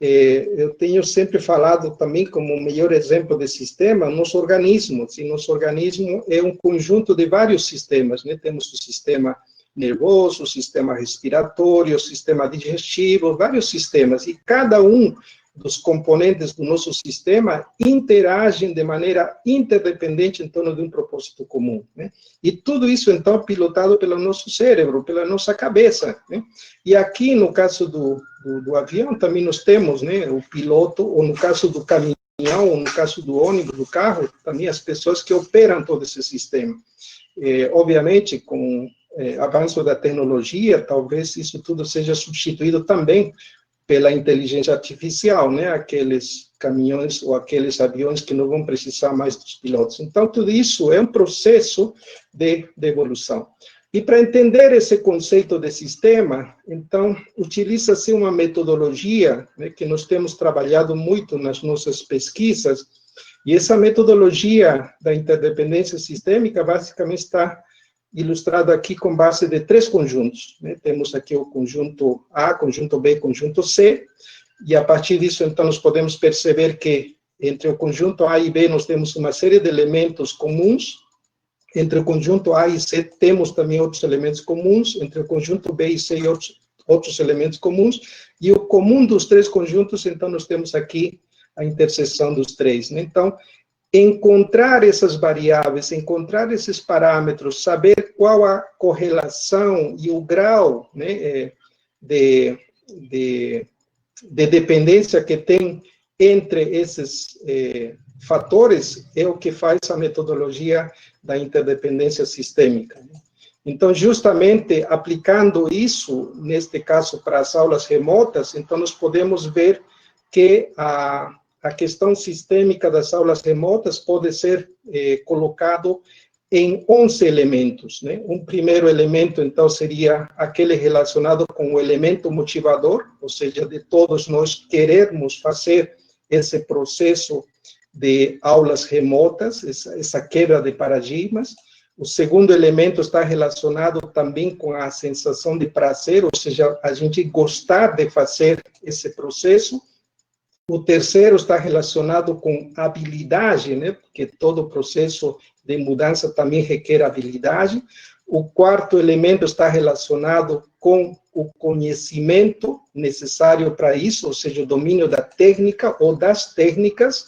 Eu tenho sempre falado também como o melhor exemplo de sistema, nosso organismo. E nosso organismo é um conjunto de vários sistemas, né? Temos o sistema nervoso, o sistema respiratório, o sistema digestivo, vários sistemas, e cada um dos componentes do nosso sistema interagem de maneira interdependente em torno de um propósito comum, né? E tudo isso, então, pilotado pelo nosso cérebro, pela nossa cabeça, né? E aqui, no caso do avião, também nós temos, né, o piloto, ou no caso do caminhão, ou no caso do ônibus, do carro, também as pessoas que operam todo esse sistema. Obviamente, com avanço da tecnologia, talvez isso tudo seja substituído também pela inteligência artificial, né? Aqueles caminhões ou aqueles aviões que não vão precisar mais dos pilotos. Então, tudo isso é um processo de evolução. E para entender esse conceito de sistema, então, utiliza-se uma metodologia, né, que nós temos trabalhado muito nas nossas pesquisas, e essa metodologia da interdependência sistêmica basicamente está ilustrada aqui com base de 3 conjuntos, né? Temos aqui o conjunto A, conjunto B, conjunto C, e a partir disso, então, nós podemos perceber que entre o conjunto A e B nós temos uma série de elementos comuns, entre o conjunto A e C temos também outros elementos comuns, entre o conjunto B e C e outros elementos comuns, e o comum dos 3 conjuntos, então, nós temos aqui a interseção dos 3, né? Então, encontrar essas variáveis, encontrar esses parâmetros, saber qual a correlação e o grau, né, de dependência que tem entre esses fatores, é o que faz a metodologia da interdependência sistêmica. Então, justamente aplicando isso, neste caso, para as aulas remotas, então nós podemos ver que a questão sistêmica das aulas remotas pode ser colocado em 11 elementos, né? Um primeiro elemento, então, seria aquele relacionado com o elemento motivador, ou seja, de todos nós querermos fazer esse processo de aulas remotas, essa quebra de paradigmas. O segundo elemento está relacionado também com a sensação de prazer, ou seja, a gente gostar de fazer esse processo. O terceiro está relacionado com habilidade, né? Porque todo processo de mudança também requer habilidade. O quarto elemento está relacionado com o conhecimento necessário para isso, ou seja, o domínio da técnica ou das técnicas.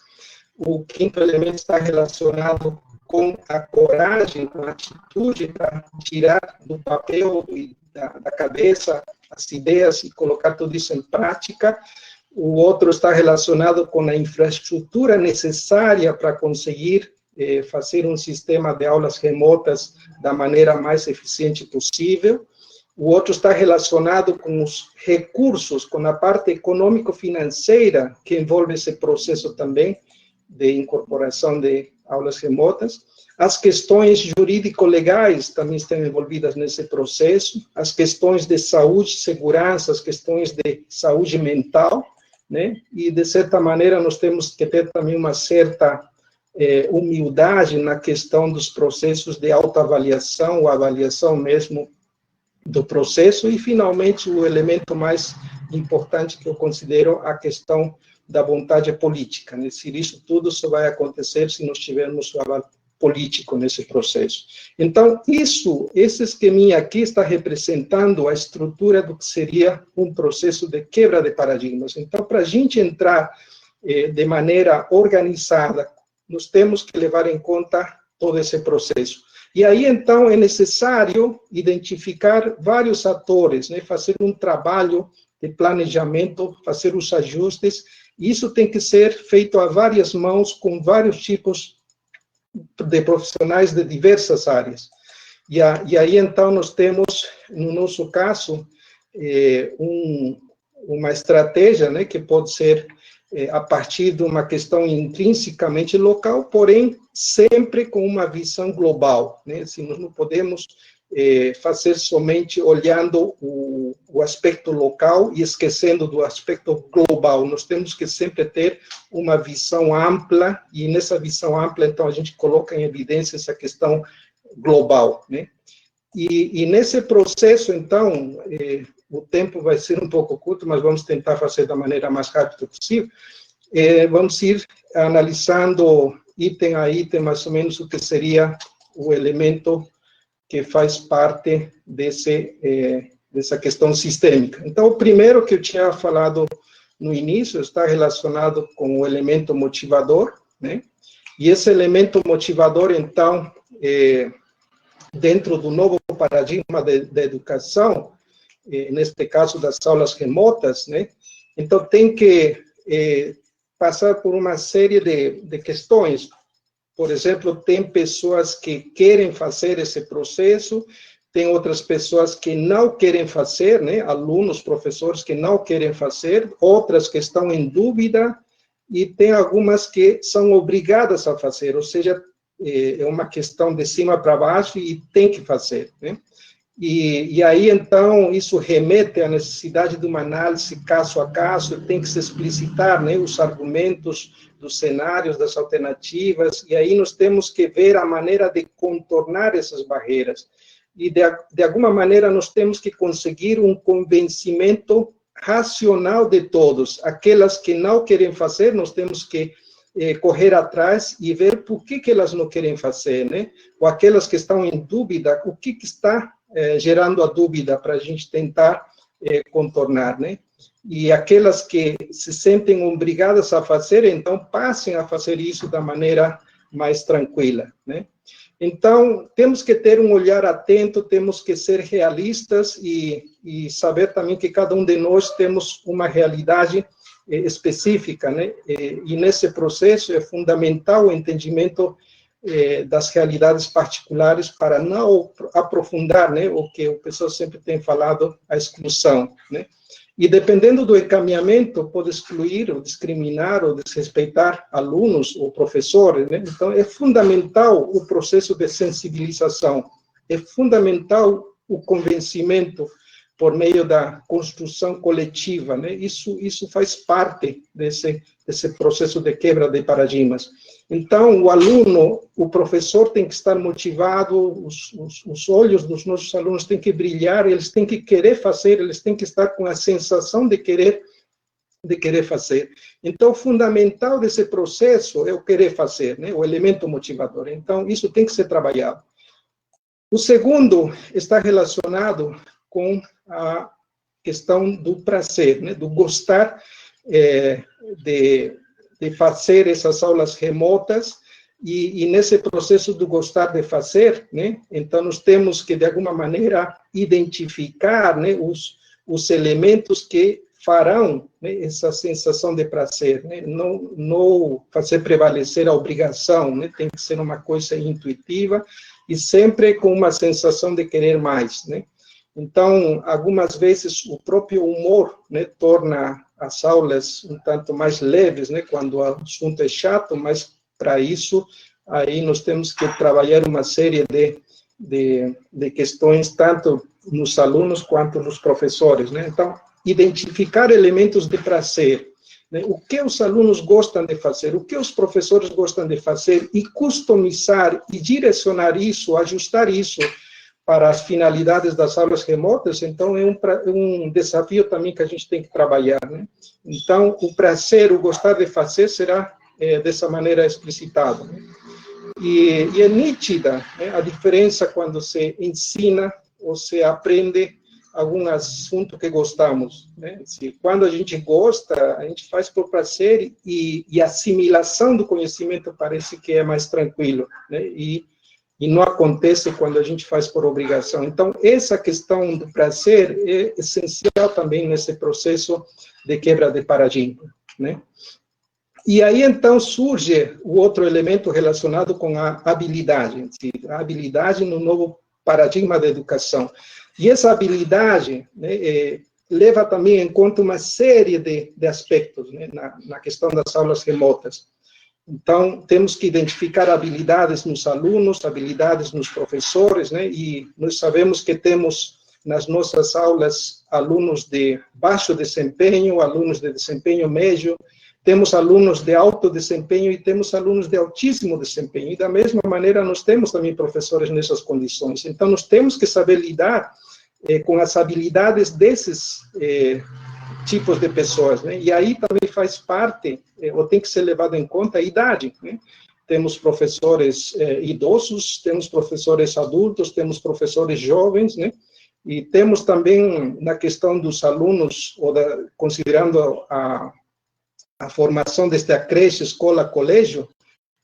O quinto elemento está relacionado com a coragem, com a atitude para tirar do papel e da cabeça as ideias e colocar tudo isso em prática. O outro está relacionado com a infraestrutura necessária para conseguir fazer um sistema de aulas remotas da maneira mais eficiente possível. O outro está relacionado com os recursos, com a parte econômico-financeira que envolve esse processo também de incorporação de aulas remotas. As questões jurídico-legais também estão envolvidas nesse processo, as questões de saúde, segurança, as questões de saúde mental, né? E, de certa maneira, nós temos que ter também uma certa humildade na questão dos processos de autoavaliação, ou avaliação mesmo do processo. E, finalmente, o elemento mais importante que eu considero a questão da vontade política, né? Se isso tudo só vai acontecer se nós tivermos o aval político nesse processo. Então, esse esqueminha aqui está representando a estrutura do que seria um processo de quebra de paradigmas. Então, para a gente entrar de maneira organizada, nós temos que levar em conta todo esse processo. E aí, então, é necessário identificar vários atores, né? Fazer um trabalho de planejamento, fazer os ajustes. Isso tem que ser feito a várias mãos, com vários tipos de profissionais de diversas áreas. E aí, então, nós temos, no nosso caso, uma estratégia, né, que pode ser a partir de uma questão intrinsecamente local, porém, sempre com uma visão global, né? Assim, nós não podemos fazer somente olhando o aspecto local e esquecendo do aspecto global. Nós temos que sempre ter uma visão ampla, e nessa visão ampla, então, a gente coloca em evidência essa questão global, né? E nesse processo, então, o tempo vai ser um pouco curto, mas vamos tentar fazer da maneira mais rápida possível. Vamos ir analisando item a item, mais ou menos, o que seria o elemento que faz parte dessa questão sistêmica. Então, o primeiro que eu tinha falado no início está relacionado com o elemento motivador, né? E esse elemento motivador, então, dentro do novo paradigma da educação, neste caso das aulas remotas, né? Então, tem que passar por uma série de questões. Por exemplo, tem pessoas que querem fazer esse processo, tem outras pessoas que não querem fazer, né? Alunos, professores que não querem fazer, outras que estão em dúvida, e tem algumas que são obrigadas a fazer, ou seja, é uma questão de cima para baixo e tem que fazer, né? E aí, então, isso remete à necessidade de uma análise caso a caso, tem que se explicitar, né, os argumentos dos cenários, das alternativas, e aí nós temos que ver a maneira de contornar essas barreiras. E, de alguma maneira, nós temos que conseguir um convencimento racional de todos. Aquelas que não querem fazer, nós temos que correr atrás e ver por que elas não querem fazer, né? Ou aquelas que estão em dúvida, o que está gerando a dúvida para a gente tentar contornar, né? E aquelas que se sentem obrigadas a fazer, então passem a fazer isso da maneira mais tranquila, né? Então, temos que ter um olhar atento, temos que ser realistas e saber também que cada um de nós temos uma realidade específica, né? E nesse processo é fundamental o entendimento das realidades particulares para não aprofundar, né, o que o pessoal sempre tem falado, a exclusão, né? E dependendo do encaminhamento, pode excluir, ou discriminar, ou desrespeitar alunos ou professores, né? Então, é fundamental o processo de sensibilização, é fundamental o convencimento por meio da construção coletiva, né? Isso faz parte desse processo de quebra de paradigmas. Então, o aluno, o professor tem que estar motivado, os olhos dos nossos alunos têm que brilhar, eles têm que querer fazer, eles têm que estar com a sensação de querer fazer. Então, o fundamental desse processo é o querer fazer, né? O elemento motivador. Então, isso tem que ser trabalhado. O segundo está relacionado com a questão do prazer, né? Do gostar de fazer essas aulas remotas, e nesse processo do gostar de fazer, né, então nós temos que, de alguma maneira, identificar, né, os elementos que farão, né, essa sensação de prazer, né, não fazer prevalecer a obrigação, né, tem que ser uma coisa intuitiva e sempre com uma sensação de querer mais, né. Então, algumas vezes, o próprio humor, né, torna as aulas um tanto mais leves, né, quando o assunto é chato, mas para isso, aí nós temos que trabalhar uma série de questões, tanto nos alunos quanto nos professores, né. Então, identificar elementos de prazer, né, o que os alunos gostam de fazer, o que os professores gostam de fazer, e customizar e direcionar isso, ajustar isso para as finalidades das aulas remotas. Então, é um desafio também que a gente tem que trabalhar, né? Então, o prazer, o gostar de fazer, será dessa maneira explicitado, né? E é nítida, né, a diferença quando se ensina ou se aprende algum assunto que gostamos, né? Quando a gente gosta, a gente faz por prazer, e a assimilação do conhecimento parece que é mais tranquilo, né? E não acontece quando a gente faz por obrigação. Então, essa questão do prazer é essencial também nesse processo de quebra de paradigma, né? E aí, então, surge o outro elemento relacionado com a habilidade no novo paradigma da educação. E essa habilidade, né, leva também em conta uma série de aspectos, né, na questão das aulas remotas. Então, temos que identificar habilidades nos alunos, habilidades nos professores, né? E nós sabemos que temos nas nossas aulas alunos de baixo desempenho, alunos de desempenho médio, temos alunos de alto desempenho e temos alunos de altíssimo desempenho. E da mesma maneira, nós temos também professores nessas condições. Então, nós temos que saber lidar com as habilidades desses tipos de pessoas, né? E aí também faz parte, ou tem que ser levado em conta, a idade, né? Temos professores idosos, temos professores adultos, temos professores jovens, né? E temos também, na questão dos alunos, considerando a formação desde a creche, escola, colégio,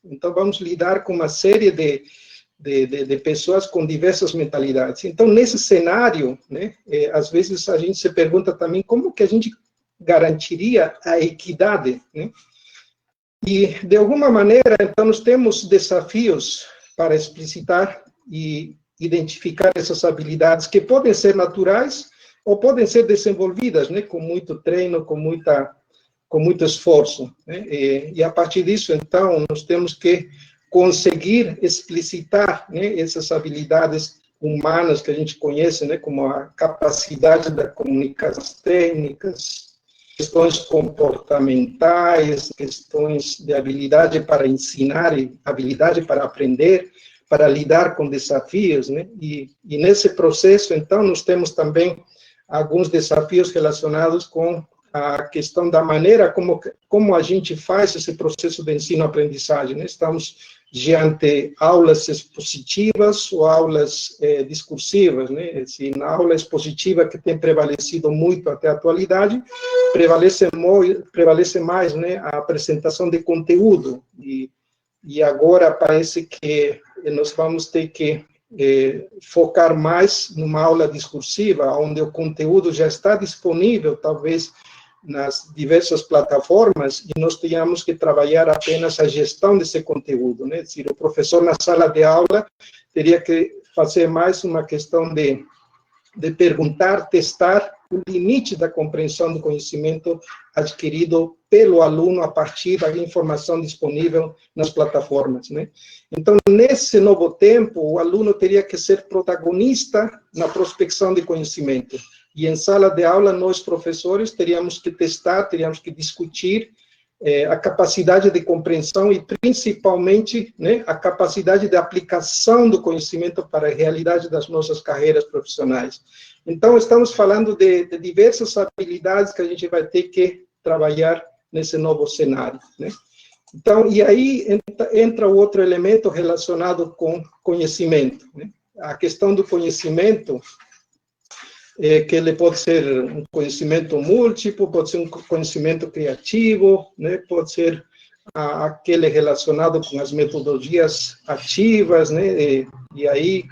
então vamos lidar com uma série de pessoas com diversas mentalidades. Então, nesse cenário, né, às vezes a gente se pergunta também como que a gente garantiria a equidade, né? E, de alguma maneira, então, nós temos desafios para explicitar e identificar essas habilidades que podem ser naturais ou podem ser desenvolvidas, né, com muito treino, com muito esforço, né? E a partir disso, então, nós temos que conseguir explicitar, né, essas habilidades humanas que a gente conhece, né, como a capacidade da comunicação técnicas, questões comportamentais, questões de habilidade para ensinar e habilidade para aprender, para lidar com desafios, né? E nesse processo, então, nós temos também alguns desafios relacionados com a questão da maneira como a gente faz esse processo de ensino-aprendizagem, né? Estamos diante aulas expositivas ou aulas discursivas, né? Na aula expositiva, que tem prevalecido muito até a atualidade, prevalece mais, né, a apresentação de conteúdo, e agora parece que nós vamos ter que focar mais numa aula discursiva, onde o conteúdo já está disponível, talvez nas diversas plataformas e nós tínhamos que trabalhar apenas a gestão desse conteúdo, né? O professor na sala de aula teria que fazer mais uma questão de perguntar, testar o limite da compreensão do conhecimento adquirido pelo aluno a partir da informação disponível nas plataformas, né? Então, nesse novo tempo, o aluno teria que ser protagonista na prospecção de conhecimento. E em sala de aula, nós, professores, teríamos que testar, teríamos que discutir a capacidade de compreensão e, principalmente, né, a capacidade de aplicação do conhecimento para a realidade das nossas carreiras profissionais. Então, estamos falando de diversas habilidades que a gente vai ter que trabalhar nesse novo cenário, né? Então, e aí entra o outro elemento relacionado com conhecimento, né? A questão do conhecimento, que ele pode ser um conhecimento múltiplo, pode ser um conhecimento criativo, né? Pode ser aquele relacionado com as metodologias ativas, né? E aí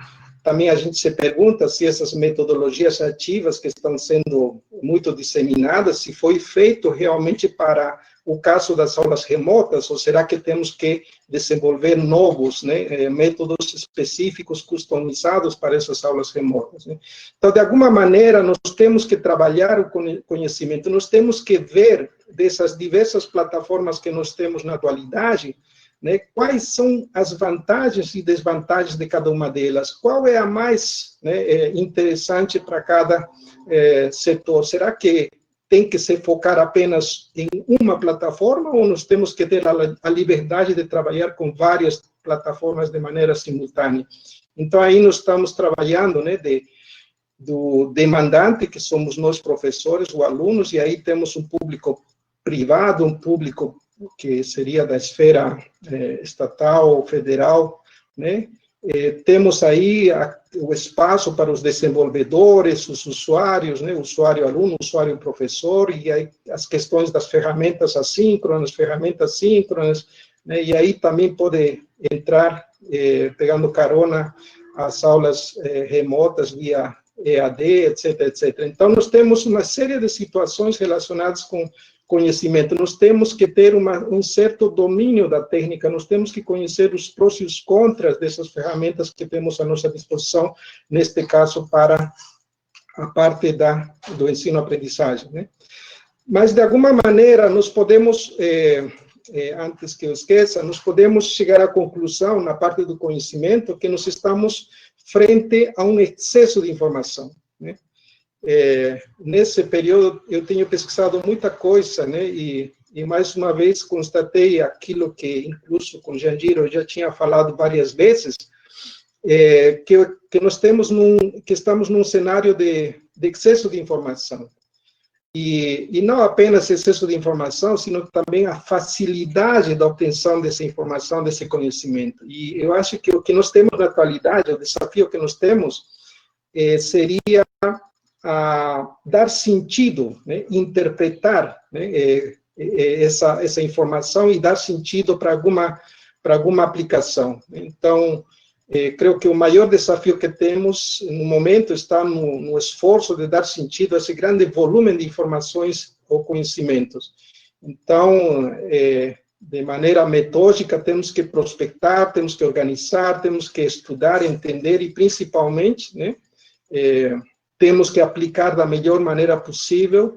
também a gente se pergunta se essas metodologias ativas que estão sendo muito disseminadas, se foi feito realmente para o caso das aulas remotas, ou será que temos que desenvolver novos, né, métodos específicos, customizados para essas aulas remotas, né? Então, de alguma maneira, nós temos que trabalhar o conhecimento, nós temos que ver dessas diversas plataformas que nós temos na atualidade, né, quais são as vantagens e desvantagens de cada uma delas, qual é a mais, né, interessante para cada setor. Será que tem que se focar apenas em uma plataforma ou nós temos que ter a liberdade de trabalhar com várias plataformas de maneira simultânea? Então, aí nós estamos trabalhando, né, do demandante, que somos nós professores, os alunos, e aí temos um público privado, um público que seria da esfera estatal, federal, né? Temos aí o espaço para os desenvolvedores, os usuários, né? Usuário-aluno, usuário-professor, e aí as questões das ferramentas assíncronas, ferramentas síncronas, né? E aí também pode entrar, pegando carona, as aulas remotas via EAD, etc, etc. Então, nós temos uma série de situações relacionadas com conhecimento. Nós temos que ter um certo domínio da técnica, nós temos que conhecer os prós e os contras dessas ferramentas que temos à nossa disposição, neste caso, para a parte do ensino-aprendizagem, né? Mas, de alguma maneira, nós podemos, antes que eu esqueça, nós podemos chegar à conclusão, na parte do conhecimento, que nós estamos frente a um excesso de informação, né? Nesse período, eu tenho pesquisado muita coisa, né, e mais uma vez constatei aquilo que, incluso com Jandira, eu já tinha falado várias vezes, que nós que estamos num cenário de excesso de informação. E não apenas excesso de informação, sino também a facilidade da obtenção dessa informação, desse conhecimento. E eu acho que o que nós temos na atualidade, o desafio que nós temos, seria dar sentido, né, interpretar, né, essa informação e dar sentido para alguma aplicação. Então, creio que o maior desafio que temos no momento está no esforço de dar sentido a esse grande volume de informações ou conhecimentos. Então, de maneira metódica, temos que prospectar, temos que organizar, temos que estudar, entender e, principalmente, né, temos que aplicar da melhor maneira possível,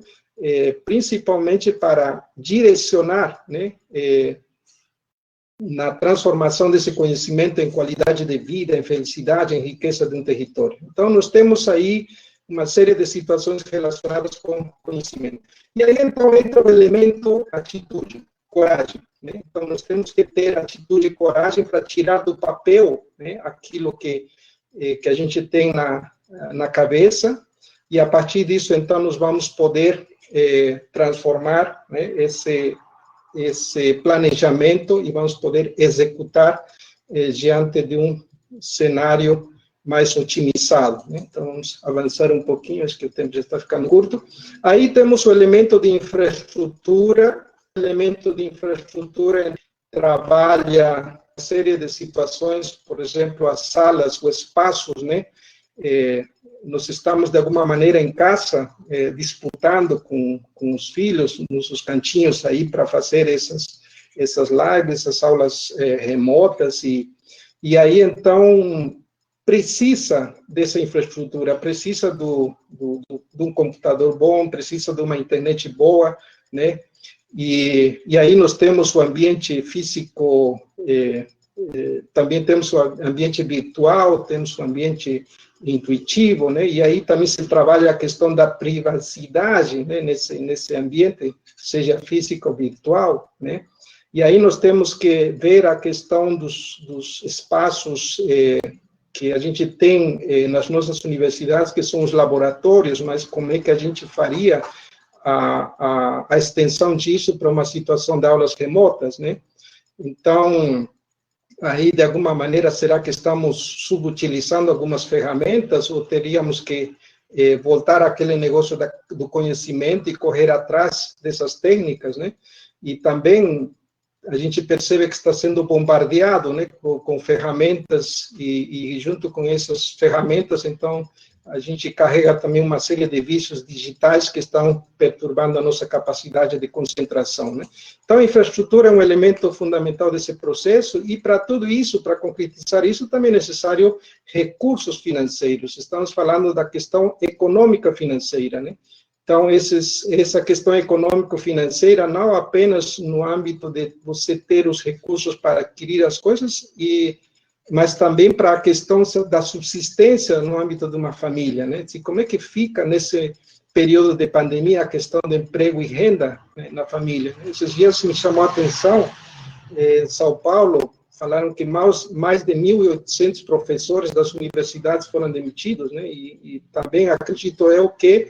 principalmente para direcionar, né, na transformação desse conhecimento em qualidade de vida, em felicidade, em riqueza de um território. Então, nós temos aí uma série de situações relacionadas com conhecimento. E aí, então, entra o elemento atitude, coragem, né? Então, nós temos que ter atitude e coragem para tirar do papel, né, aquilo que a gente tem na cabeça, e a partir disso, então, nós vamos poder transformar, né, esse planejamento e vamos poder executar diante de um cenário mais otimizado, né? Então, vamos avançar um pouquinho, acho que o tempo já está ficando curto. Aí temos o elemento de infraestrutura. O elemento de infraestrutura trabalha uma série de situações, por exemplo, as salas, os espaços, né, nós estamos, de alguma maneira, em casa, disputando com os filhos, nos cantinhos aí, para fazer essas lives, essas aulas remotas, e aí, então, precisa dessa infraestrutura, precisa de um computador bom, precisa de uma internet boa, né? E aí nós temos o ambiente físico, também temos o ambiente virtual, temos o ambiente intuitivo, né? E aí também se trabalha a questão da privacidade, né? Nesse ambiente, seja físico ou virtual, né? E aí nós temos que ver a questão dos espaços que a gente tem nas nossas universidades, que são os laboratórios, mas como é que a gente faria a extensão disso para uma situação de aulas remotas, né? Então, aí, de alguma maneira, será que estamos subutilizando algumas ferramentas ou teríamos que voltar àquele negócio do conhecimento e correr atrás dessas técnicas, né? E também a gente percebe que está sendo bombardeado, né, com ferramentas e junto com essas ferramentas, então, a gente carrega também uma série de vícios digitais que estão perturbando a nossa capacidade de concentração, né? Então, a infraestrutura é um elemento fundamental desse processo e, para tudo isso, para concretizar isso, também é necessário recursos financeiros. Estamos falando da questão econômica financeira, né? Então, essa questão econômico-financeira, não apenas no âmbito de você ter os recursos para adquirir as coisas, mas também para a questão da subsistência no âmbito de uma família, né? E como é que fica nesse período de pandemia a questão de emprego e renda, né, na família? Esses dias me chamou a atenção, em São Paulo, falaram que mais de 1.800 professores das universidades foram demitidos, né? E também acredito eu que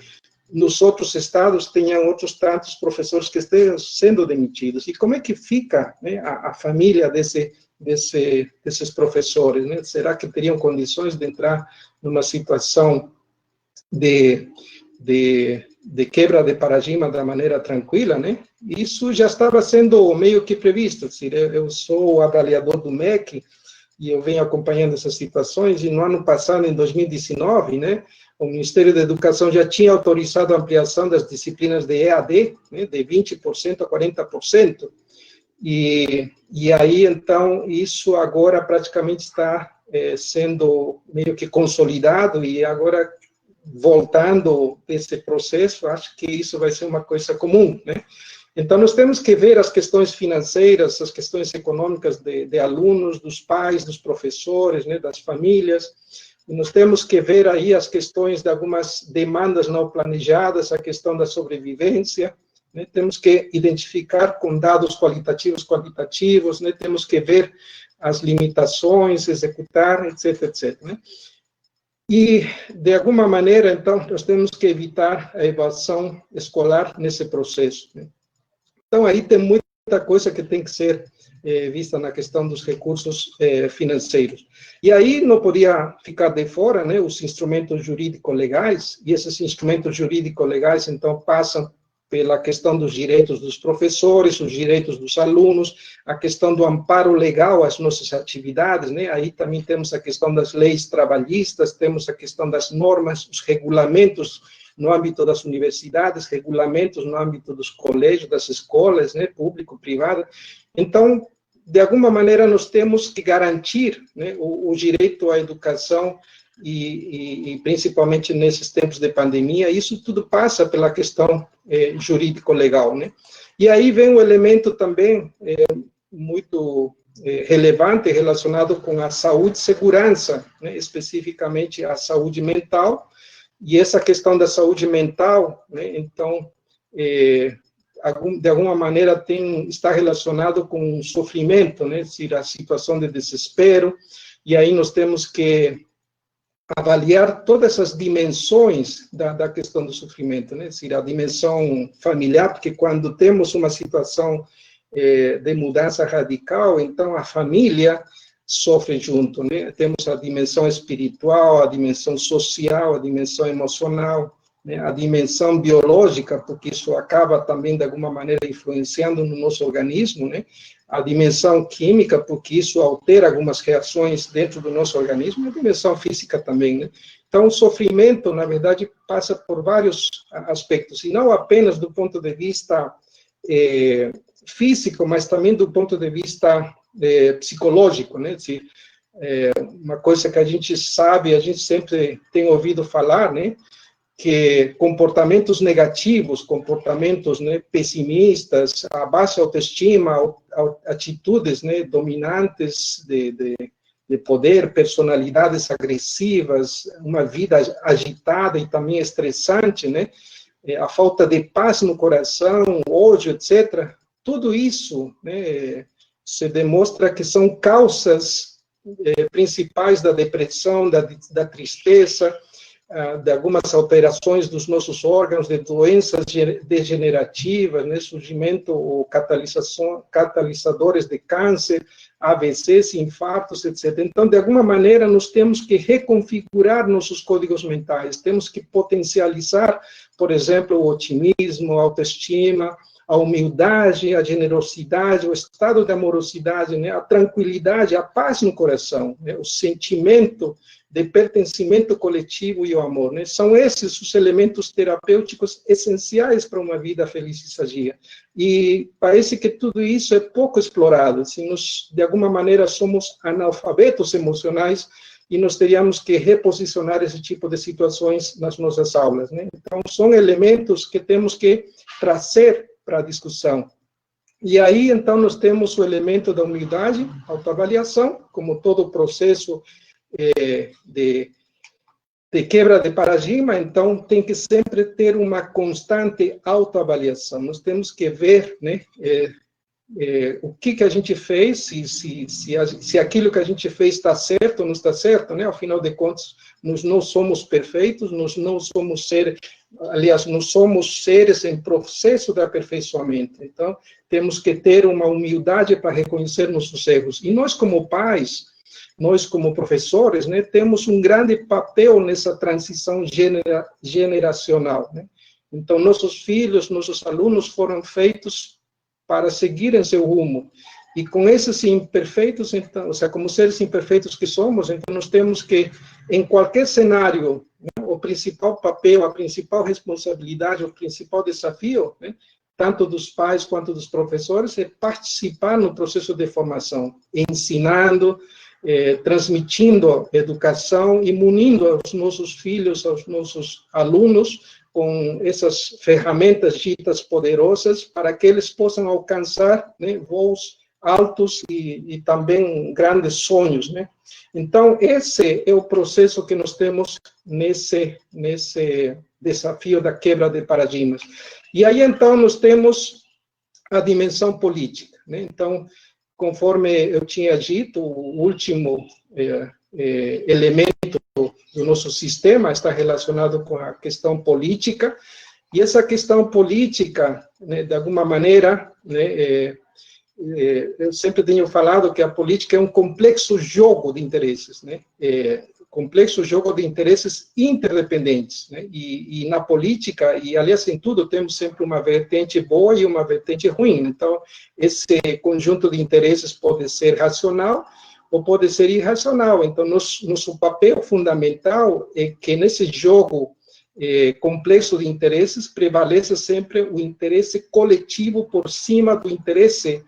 nos outros estados tenham outros tantos professores que estejam sendo demitidos. E como é que fica, né, a família desses professores, né? Será que teriam condições de entrar numa situação de quebra de paradigma da maneira tranquila, né? Isso já estava sendo meio que previsto. Eu sou o avaliador do MEC e eu venho acompanhando essas situações, e no ano passado, em 2019, né, o Ministério da Educação já tinha autorizado a ampliação das disciplinas de EAD, né, de 20% a 40%, e aí, então, isso agora praticamente está sendo meio que consolidado, e agora, voltando desse processo, acho que isso vai ser uma coisa comum, né? Então, nós temos que ver as questões financeiras, as questões econômicas de alunos, dos pais, dos professores, né, das famílias. E nós temos que ver aí as questões de algumas demandas não planejadas, a questão da sobrevivência, né? Temos que identificar com dados qualitativos, né? Temos que ver as limitações, executar, etc., etc., né? E, de alguma maneira, então, nós temos que evitar a evasão escolar nesse processo, né? Então, aí tem muita coisa que tem que ser vista na questão dos recursos financeiros. E aí não podia ficar de fora, né, os instrumentos jurídico-legais, e esses instrumentos jurídico-legais, então, passam pela questão dos direitos dos professores, os direitos dos alunos, a questão do amparo legal às nossas atividades, né? Aí também temos a questão das leis trabalhistas, temos a questão das normas, os regulamentos no âmbito das universidades, regulamentos no âmbito dos colégios, das escolas, né, público, privado. Então, de alguma maneira, nós temos que garantir, né, o direito à educação e principalmente nesses tempos de pandemia. Isso tudo passa pela questão jurídico-legal, né? E aí vem um elemento também muito relevante relacionado com a saúde e segurança, né, especificamente a saúde mental. E essa questão da saúde mental, né, então, de alguma maneira está relacionado com o sofrimento, né, a situação de desespero, e aí nós temos que avaliar todas as dimensões da questão do sofrimento, né, a dimensão familiar, porque quando temos uma situação de mudança radical, então a família sofre junto, né? Temos a dimensão espiritual, a dimensão social, a dimensão emocional, né, a dimensão biológica, porque isso acaba também, de alguma maneira, influenciando no nosso organismo, né, a dimensão química, porque isso altera algumas reações dentro do nosso organismo, e a dimensão física também, né. Então, o sofrimento, na verdade, passa por vários aspectos, e não apenas do ponto de vista físico, mas também do ponto de vista psicológico, né, uma coisa que a gente sabe, a gente sempre tem ouvido falar, né, que comportamentos negativos, comportamentos, né, pessimistas, a baixa autoestima, atitudes, né, dominantes de poder, personalidades agressivas, uma vida agitada e também estressante, né, a falta de paz no coração, ódio, etc. Tudo isso, né, se demonstra que são causas principais da depressão, da tristeza, de algumas alterações dos nossos órgãos, de doenças degenerativas, né, surgimento ou catalisadores de câncer, AVCs, infartos, etc. Então, de alguma maneira, nós temos que reconfigurar nossos códigos mentais, temos que potencializar, por exemplo, o otimismo, a autoestima, a humildade, a generosidade, o estado de amorosidade, né, a tranquilidade, a paz no coração, né, o sentimento de pertencimento coletivo e o amor, né? São esses os elementos terapêuticos essenciais para uma vida feliz e sadia. E parece que tudo isso é pouco explorado. Assim, nós, de alguma maneira, somos analfabetos emocionais e nós teríamos que reposicionar esse tipo de situações nas nossas aulas, né? Então, são elementos que temos que trazer para a discussão. E aí, então, nós temos o elemento da humildade, autoavaliação, como todo o processo de quebra de paradigma, então tem que sempre ter uma constante autoavaliação. Nós temos que ver, né, o que a gente fez, se aquilo que a gente fez está certo ou não está certo, né? Afinal de contas, nós não somos perfeitos, nós não somos seres, aliás, nós somos seres em processo de aperfeiçoamento. Então, temos que ter uma humildade para reconhecer nossos erros. E nós, como pais, nós, como professores, né, temos um grande papel nessa transição generacional, né? Então, nossos filhos, nossos alunos foram feitos para seguirem seu rumo. E com esses imperfeitos, então, ou seja, como seres imperfeitos que somos, então nós temos que, em qualquer cenário, né, o principal papel, a principal responsabilidade, o principal desafio, né, tanto dos pais quanto dos professores, é participar no processo de formação, ensinando, transmitindo educação e munindo aos nossos filhos, aos nossos alunos, com essas ferramentas ditas poderosas, para que eles possam alcançar, né, voos altos e também grandes sonhos, né? Então, esse é o processo que nós temos nesse desafio da quebra de paradigmas. E aí, então, nós temos a dimensão política, né? Então, conforme eu tinha dito, o último elemento do nosso sistema está relacionado com a questão política, e essa questão política, né, de alguma maneira, né, eu sempre tenho falado que a política é um complexo jogo de interesses, né, complexo jogo de interesses interdependentes, né, e na política, e aliás em tudo, temos sempre uma vertente boa e uma vertente ruim. Então, esse conjunto de interesses pode ser racional ou pode ser irracional. Então, nosso papel fundamental é que nesse jogo complexo de interesses prevaleça sempre o interesse coletivo por cima do interesse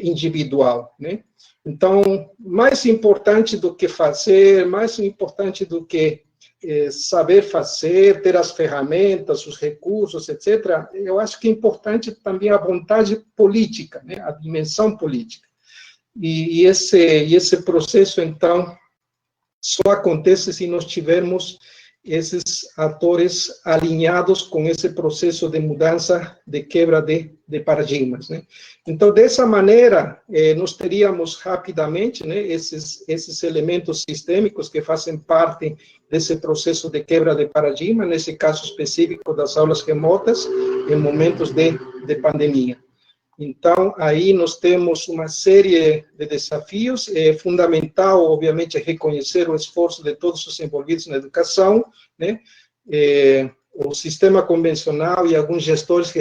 individual, né? Então, mais importante do que fazer, mais importante do que saber fazer, ter as ferramentas, os recursos, etc., eu acho que é importante também a vontade política, né? A dimensão política. E esse processo, então, só acontece se nós tivermos esses atores alinhados com esse processo de mudança, de quebra de paradigmas, né? Então, dessa maneira, nós teríamos rapidamente, né, esses elementos sistêmicos que fazem parte desse processo de quebra de paradigma, nesse caso específico das aulas remotas, em momentos de pandemia. Então, aí nós temos uma série de desafios. É fundamental, obviamente, reconhecer o esforço de todos os envolvidos na educação, né? o sistema convencional e alguns gestores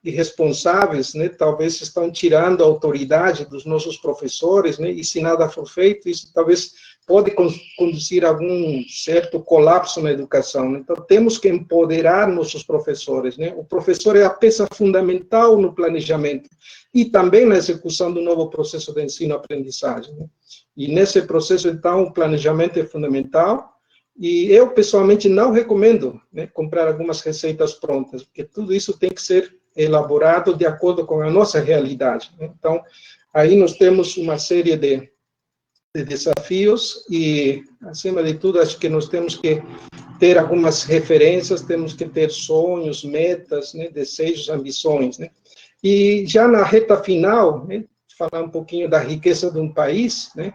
irresponsáveis, né, talvez estão tirando a autoridade dos nossos professores, né, e se nada for feito, isso talvez pode conduzir a algum certo colapso na educação. Então, temos que empoderar nossos professores, né? O professor é a peça fundamental no planejamento e também na execução do novo processo de ensino-aprendizagem, né? E nesse processo, então, o planejamento é fundamental. E eu, pessoalmente, não recomendo, né, comprar algumas receitas prontas, porque tudo isso tem que ser elaborado de acordo com a nossa realidade, né? Então, aí nós temos uma série de desafios e, acima de tudo, acho que nós temos que ter algumas referências, temos que ter sonhos, metas, né, desejos, ambições, né? E já na reta final, né, falar um pouquinho da riqueza de um país, né?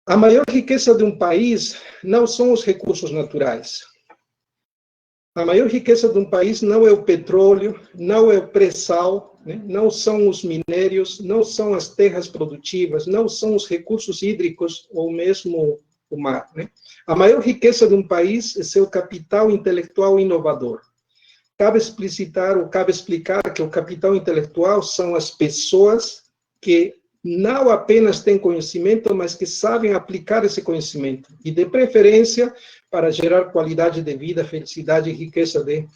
A maior riqueza de um país não são os recursos naturais. A maior riqueza de um país não é o petróleo, não é o pré-sal, né? Não são os minérios, não são as terras produtivas, não são os recursos hídricos ou mesmo o mar, né? A maior riqueza de um país é seu capital intelectual inovador. Cabe explicar que o capital intelectual são as pessoas que não apenas têm conhecimento, mas que sabem aplicar esse conhecimento, e de preferência para gerar qualidade de vida, felicidade e riqueza de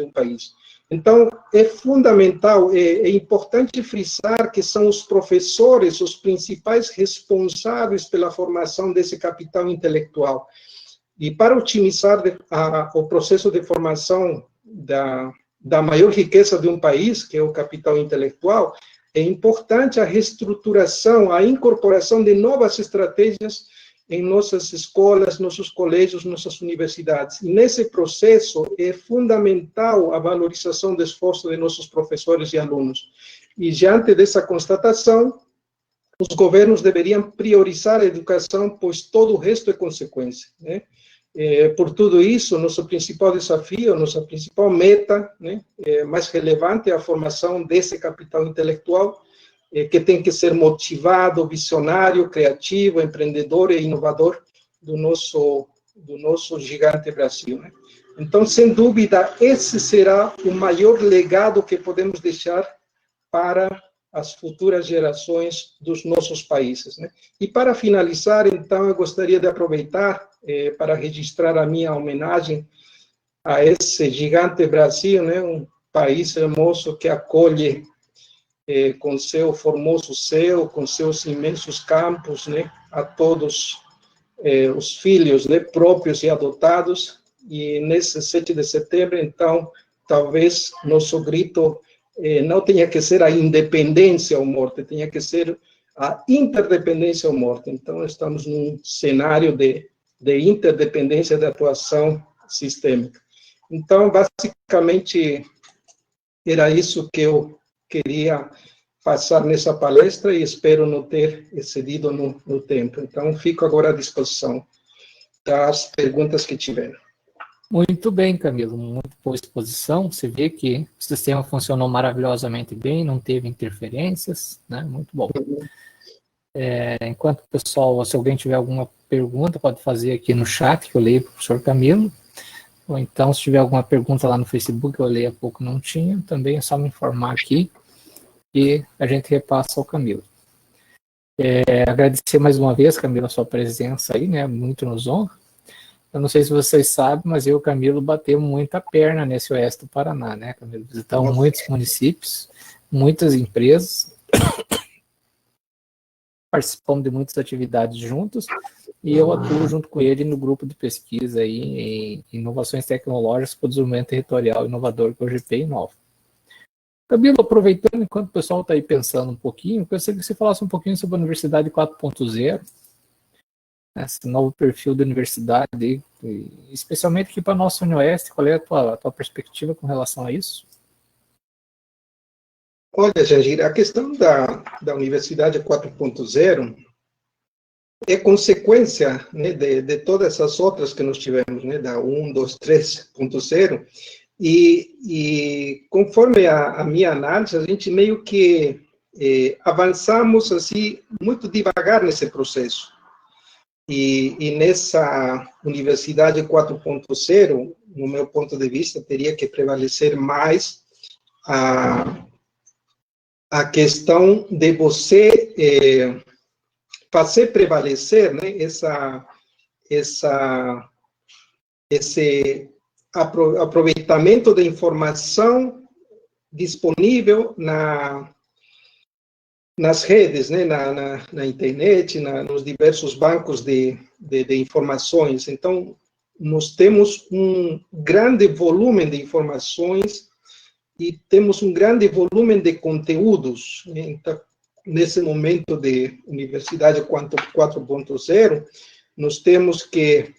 um país. Então, é fundamental, é importante frisar que são os professores os principais responsáveis pela formação desse capital intelectual. E para otimizar o processo de formação da maior riqueza de um país, que é o capital intelectual, é importante a reestruturação, a incorporação de novas estratégias em nossas escolas, nossos colégios, nossas universidades. E nesse processo é fundamental a valorização do esforço de nossos professores e alunos. E diante dessa constatação, os governos deveriam priorizar a educação, pois todo o resto é consequência, né? Por tudo isso, nosso principal desafio, nossa principal meta, né, mais relevante é a formação desse capital intelectual, que tem que ser motivado, visionário, criativo, empreendedor e inovador do nosso gigante Brasil, né? Então, sem dúvida, esse será o maior legado que podemos deixar para as futuras gerações dos nossos países, né? E para finalizar, então, eu gostaria de aproveitar para registrar a minha homenagem a esse gigante Brasil, né? Um país hermoso que acolhe com seu formoso céu, com seus imensos campos, né? A todos os filhos, né, próprios e adotados. E nesse 7 de setembro, então, talvez nosso grito não tenha que ser a independência ou morte, tenha que ser a interdependência ou morte. Então, estamos num cenário de interdependência de atuação sistêmica. Então, basicamente, era isso que eu queria passar nessa palestra e espero não ter excedido no tempo. Então, fico agora à disposição das perguntas que tiverem. Muito bem, Camilo, muito boa exposição. Você vê que o sistema funcionou maravilhosamente bem, não teve interferências, né? Muito bom. Enquanto o pessoal, se alguém tiver alguma pergunta, pode fazer aqui no chat, que eu leio para o professor Camilo. Ou então, se tiver alguma pergunta lá no Facebook, eu leio há pouco, não tinha, também é só me informar aqui e a gente repassa ao Camilo. Agradecer mais uma vez, Camilo, a sua presença aí, né? Muito nos honra. Eu não sei se vocês sabem, mas eu e o Camilo batemos muita perna nesse oeste do Paraná, né, Camilo? Visitamos muitos municípios, muitas empresas, participamos de muitas atividades juntos, e eu atuo junto com ele no grupo de pesquisa aí em inovações tecnológicas para o desenvolvimento territorial inovador, que é o GP Inova. Camilo, aproveitando, enquanto o pessoal está aí pensando um pouquinho, eu gostaria que você falasse um pouquinho sobre a Universidade 4.0, esse novo perfil da universidade, especialmente aqui para a nossa Unioeste. Qual é a tua perspectiva com relação a isso? Olha, Jangir, a questão da Universidade 4.0 é consequência, né, de todas essas outras que nós tivemos, né, da 1, 2, 3.0, e conforme a minha análise, a gente meio que avançamos assim muito devagar nesse processo. E nessa Universidade 4.0, no meu ponto de vista, teria que prevalecer mais a questão de você fazer prevalecer, né, esse aproveitamento da informação disponível nas redes, né, na internet, nos diversos bancos de informações. Então, nós temos um grande volume de informações e temos um grande volume de conteúdos. Então, nesse momento de Universidade 4.0, nós temos que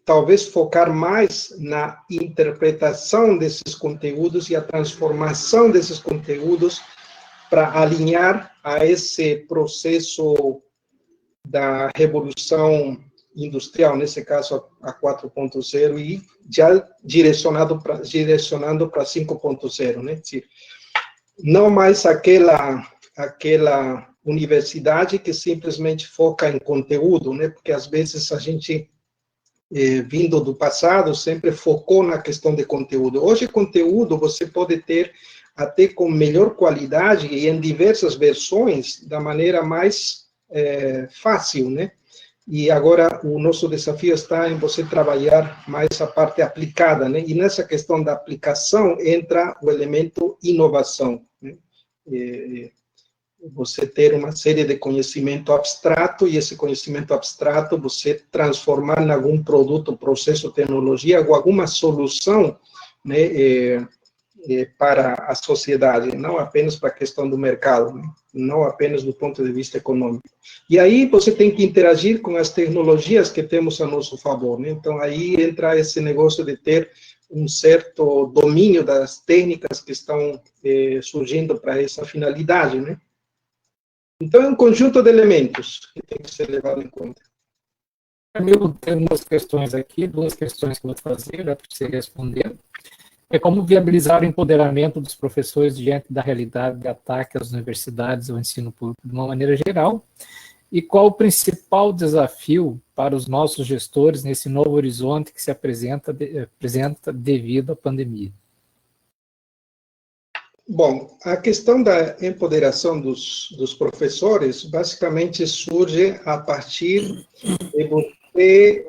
talvez focar mais na interpretação desses conteúdos e a transformação desses conteúdos para alinhar a esse processo da revolução industrial, nesse caso a 4.0, e já direcionando para 5.0, né? Não mais aquela universidade que simplesmente foca em conteúdo, né? Porque às vezes a gente, vindo do passado, sempre focou na questão de conteúdo. Hoje, conteúdo você pode ter até com melhor qualidade e em diversas versões, da maneira mais fácil, né? E agora o nosso desafio está em você trabalhar mais a parte aplicada, né? E nessa questão da aplicação entra o elemento inovação, né? Você ter uma série de conhecimento abstrato, e esse conhecimento abstrato você transformar em algum produto, processo, tecnologia, ou alguma solução, né, para a sociedade, não apenas para a questão do mercado, né? Não apenas do ponto de vista econômico. E aí você tem que interagir com as tecnologias que temos a nosso favor, né? Então aí entra esse negócio de ter um certo domínio das técnicas que estão surgindo para essa finalidade, né? Então é um conjunto de elementos que tem que ser levado em conta. Amigo, tem duas questões aqui que eu vou te fazer, já para você responder. É como viabilizar o empoderamento dos professores diante da realidade de ataque às universidades ou ensino público de uma maneira geral, e qual o principal desafio para os nossos gestores nesse novo horizonte que se apresenta devido à pandemia. Bom, a questão da empoderação dos professores basicamente surge a partir de você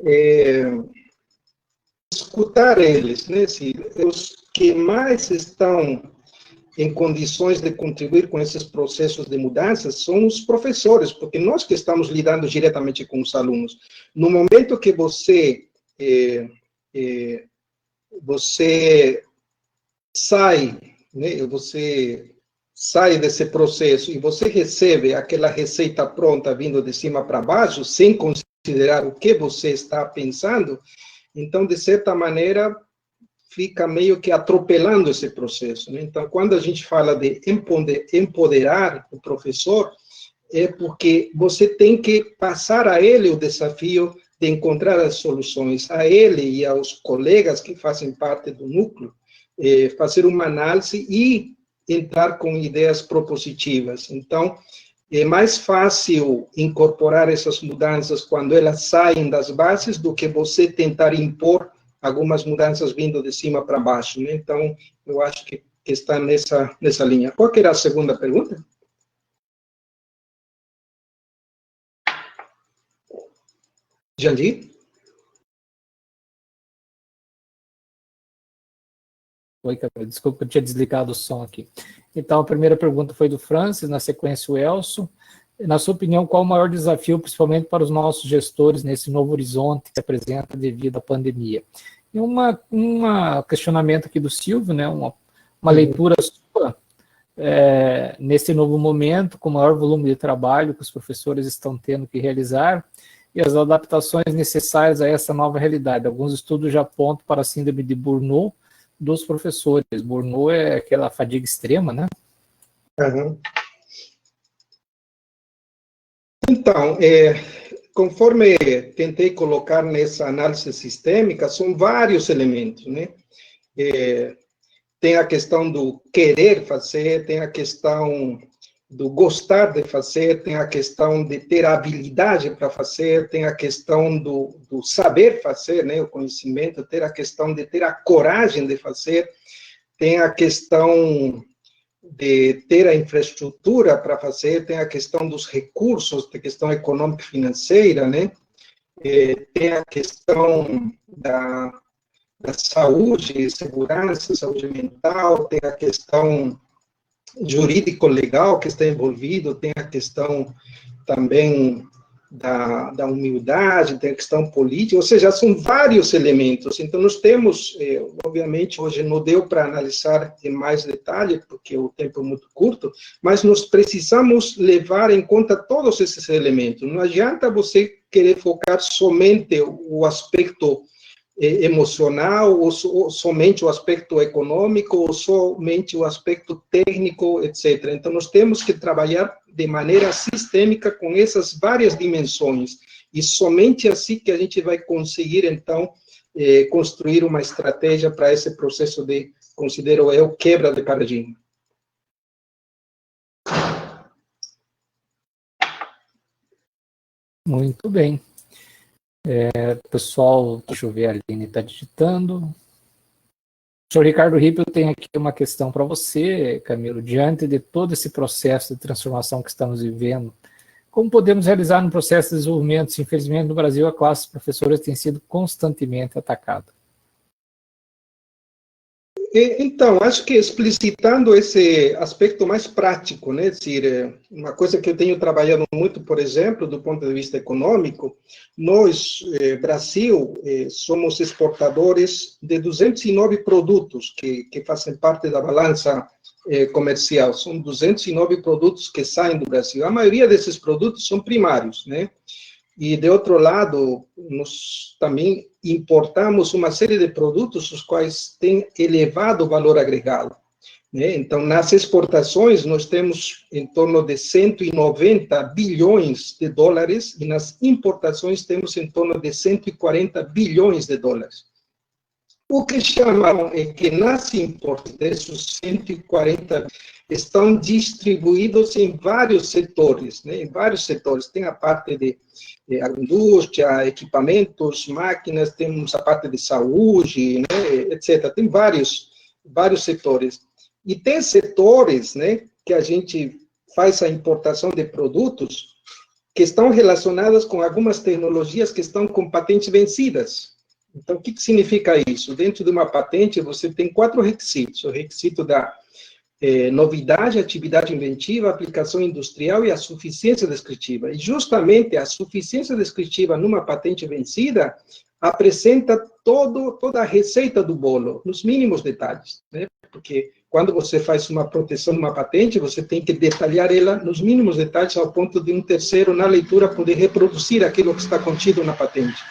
escutar eles, né? Os que mais estão em condições de contribuir com esses processos de mudanças são os professores, porque nós que estamos lidando diretamente com os alunos. No momento que você sai, né? Você sai desse processo e você recebe aquela receita pronta vindo de cima para baixo, sem considerar o que você está pensando, então, de certa maneira, fica meio que atropelando esse processo, né? Então, quando a gente fala de empoderar o professor, é porque você tem que passar a ele o desafio de encontrar as soluções, a ele e aos colegas que fazem parte do núcleo, fazer uma análise e entrar com ideias propositivas. Então, é mais fácil incorporar essas mudanças quando elas saem das bases do que você tentar impor algumas mudanças vindo de cima para baixo, né? Então, eu acho que está nessa linha. Qual que era a segunda pergunta? Jandir? Oi, desculpa, eu tinha desligado o som aqui. Então, a primeira pergunta foi do Francis, na sequência o Elcio. Na sua opinião, qual o maior desafio, principalmente para os nossos gestores, nesse novo horizonte que se apresenta devido à pandemia? E um questionamento aqui do Silvio, né, uma leitura sua, nesse novo momento, com o maior volume de trabalho que os professores estão tendo que realizar, e as adaptações necessárias a essa nova realidade. Alguns estudos já apontam para a síndrome de Burnout dos professores. Burnout é aquela fadiga extrema, né? Uhum. Então, conforme tentei colocar nessa análise sistêmica, são vários elementos, né? Tem a questão do querer fazer, tem a questão do gostar de fazer, tem a questão de ter a habilidade para fazer, tem a questão do saber fazer, né, o conhecimento, ter a questão de ter a coragem de fazer, tem a questão de ter a infraestrutura para fazer, tem a questão dos recursos, tem a questão econômica e financeira, né? Tem a questão da saúde, segurança, saúde mental, tem a questão jurídico-legal que está envolvido, tem a questão também da humildade, tem a questão política, ou seja, são vários elementos. Então, nós temos, obviamente, hoje não deu para analisar em mais detalhe, porque o tempo é muito curto, mas nós precisamos levar em conta todos esses elementos. Não adianta você querer focar somente o aspecto emocional, ou somente o aspecto econômico, ou somente o aspecto técnico, etc. Então, nós temos que trabalhar de maneira sistêmica com essas várias dimensões, e somente assim que a gente vai conseguir, então, construir uma estratégia para esse processo de, considero eu, quebra de paradigma. Muito bem. Pessoal, deixa eu ver, a Aline está digitando. O senhor Ricardo Rippel tem aqui uma questão para você, Camilo. Diante de todo esse processo de transformação que estamos vivendo, como podemos realizar um processo de desenvolvimento se, infelizmente, no Brasil, a classe professora tem sido constantemente atacada? Então, acho que explicitando esse aspecto mais prático, né, uma coisa que eu tenho trabalhado muito, por exemplo, do ponto de vista econômico, nós, Brasil, somos exportadores de 209 produtos que fazem parte da balança comercial. São 209 produtos que saem do Brasil. A maioria desses produtos são primários, né? E, de outro lado, nós também importamos uma série de produtos os quais têm elevado valor agregado, né? Então, nas exportações, nós temos em torno de 190 bilhões de dólares, e nas importações temos em torno de 140 bilhões de dólares. O que chamam é que nas importações, desses 140 estão distribuídos em vários setores, né? Em vários setores. Tem a parte de indústria, equipamentos, máquinas, temos a parte de saúde, né, etc. Tem vários setores. E tem setores, né, que a gente faz a importação de produtos que estão relacionados com algumas tecnologias que estão com patentes vencidas. Então, o que significa isso? Dentro de uma patente, você tem 4 requisitos. O requisito da novidade, atividade inventiva, aplicação industrial e a suficiência descritiva. E justamente a suficiência descritiva numa patente vencida apresenta toda a receita do bolo, nos mínimos detalhes, né? Porque quando você faz uma proteção de uma patente, você tem que detalhar ela nos mínimos detalhes, ao ponto de um terceiro, na leitura, poder reproduzir aquilo que está contido na patente.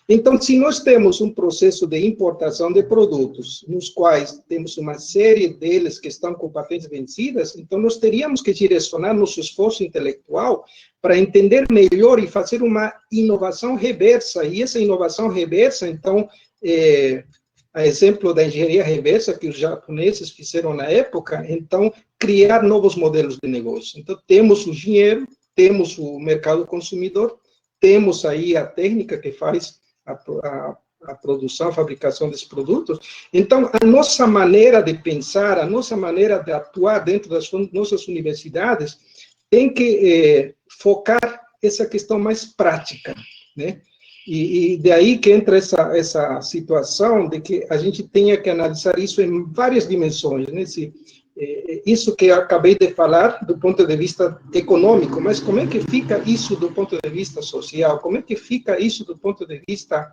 Então, se nós temos um processo de importação de produtos, nos quais temos uma série deles que estão com patentes vencidas, então nós teríamos que direcionar nosso esforço intelectual para entender melhor e fazer uma inovação reversa. E essa inovação reversa, então, a exemplo da engenharia reversa que os japoneses fizeram na época, então, criar novos modelos de negócio. Então, temos o dinheiro, temos o mercado consumidor, temos aí a técnica que faz a produção, a fabricação desses produtos. Então, a nossa maneira de pensar, a nossa maneira de atuar dentro das nossas universidades tem que focar essa questão mais prática, né? E daí que entra essa situação de que a gente tenha que analisar isso em várias dimensões, né? Isso que eu acabei de falar do ponto de vista econômico, mas como é que fica isso do ponto de vista social? Como é que fica isso do ponto de vista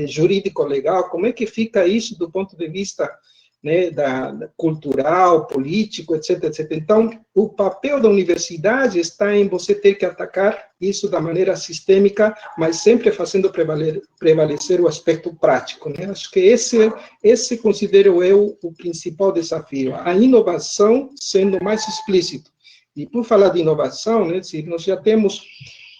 jurídico-legal? Como é que fica isso do ponto de vista, né, cultural, político, etc, etc. Então, o papel da universidade está em você ter que atacar isso da maneira sistêmica, mas sempre fazendo prevalecer o aspecto prático, né? Acho que esse considero eu o principal desafio, a inovação sendo mais explícito. E por falar de inovação, né, nós já temos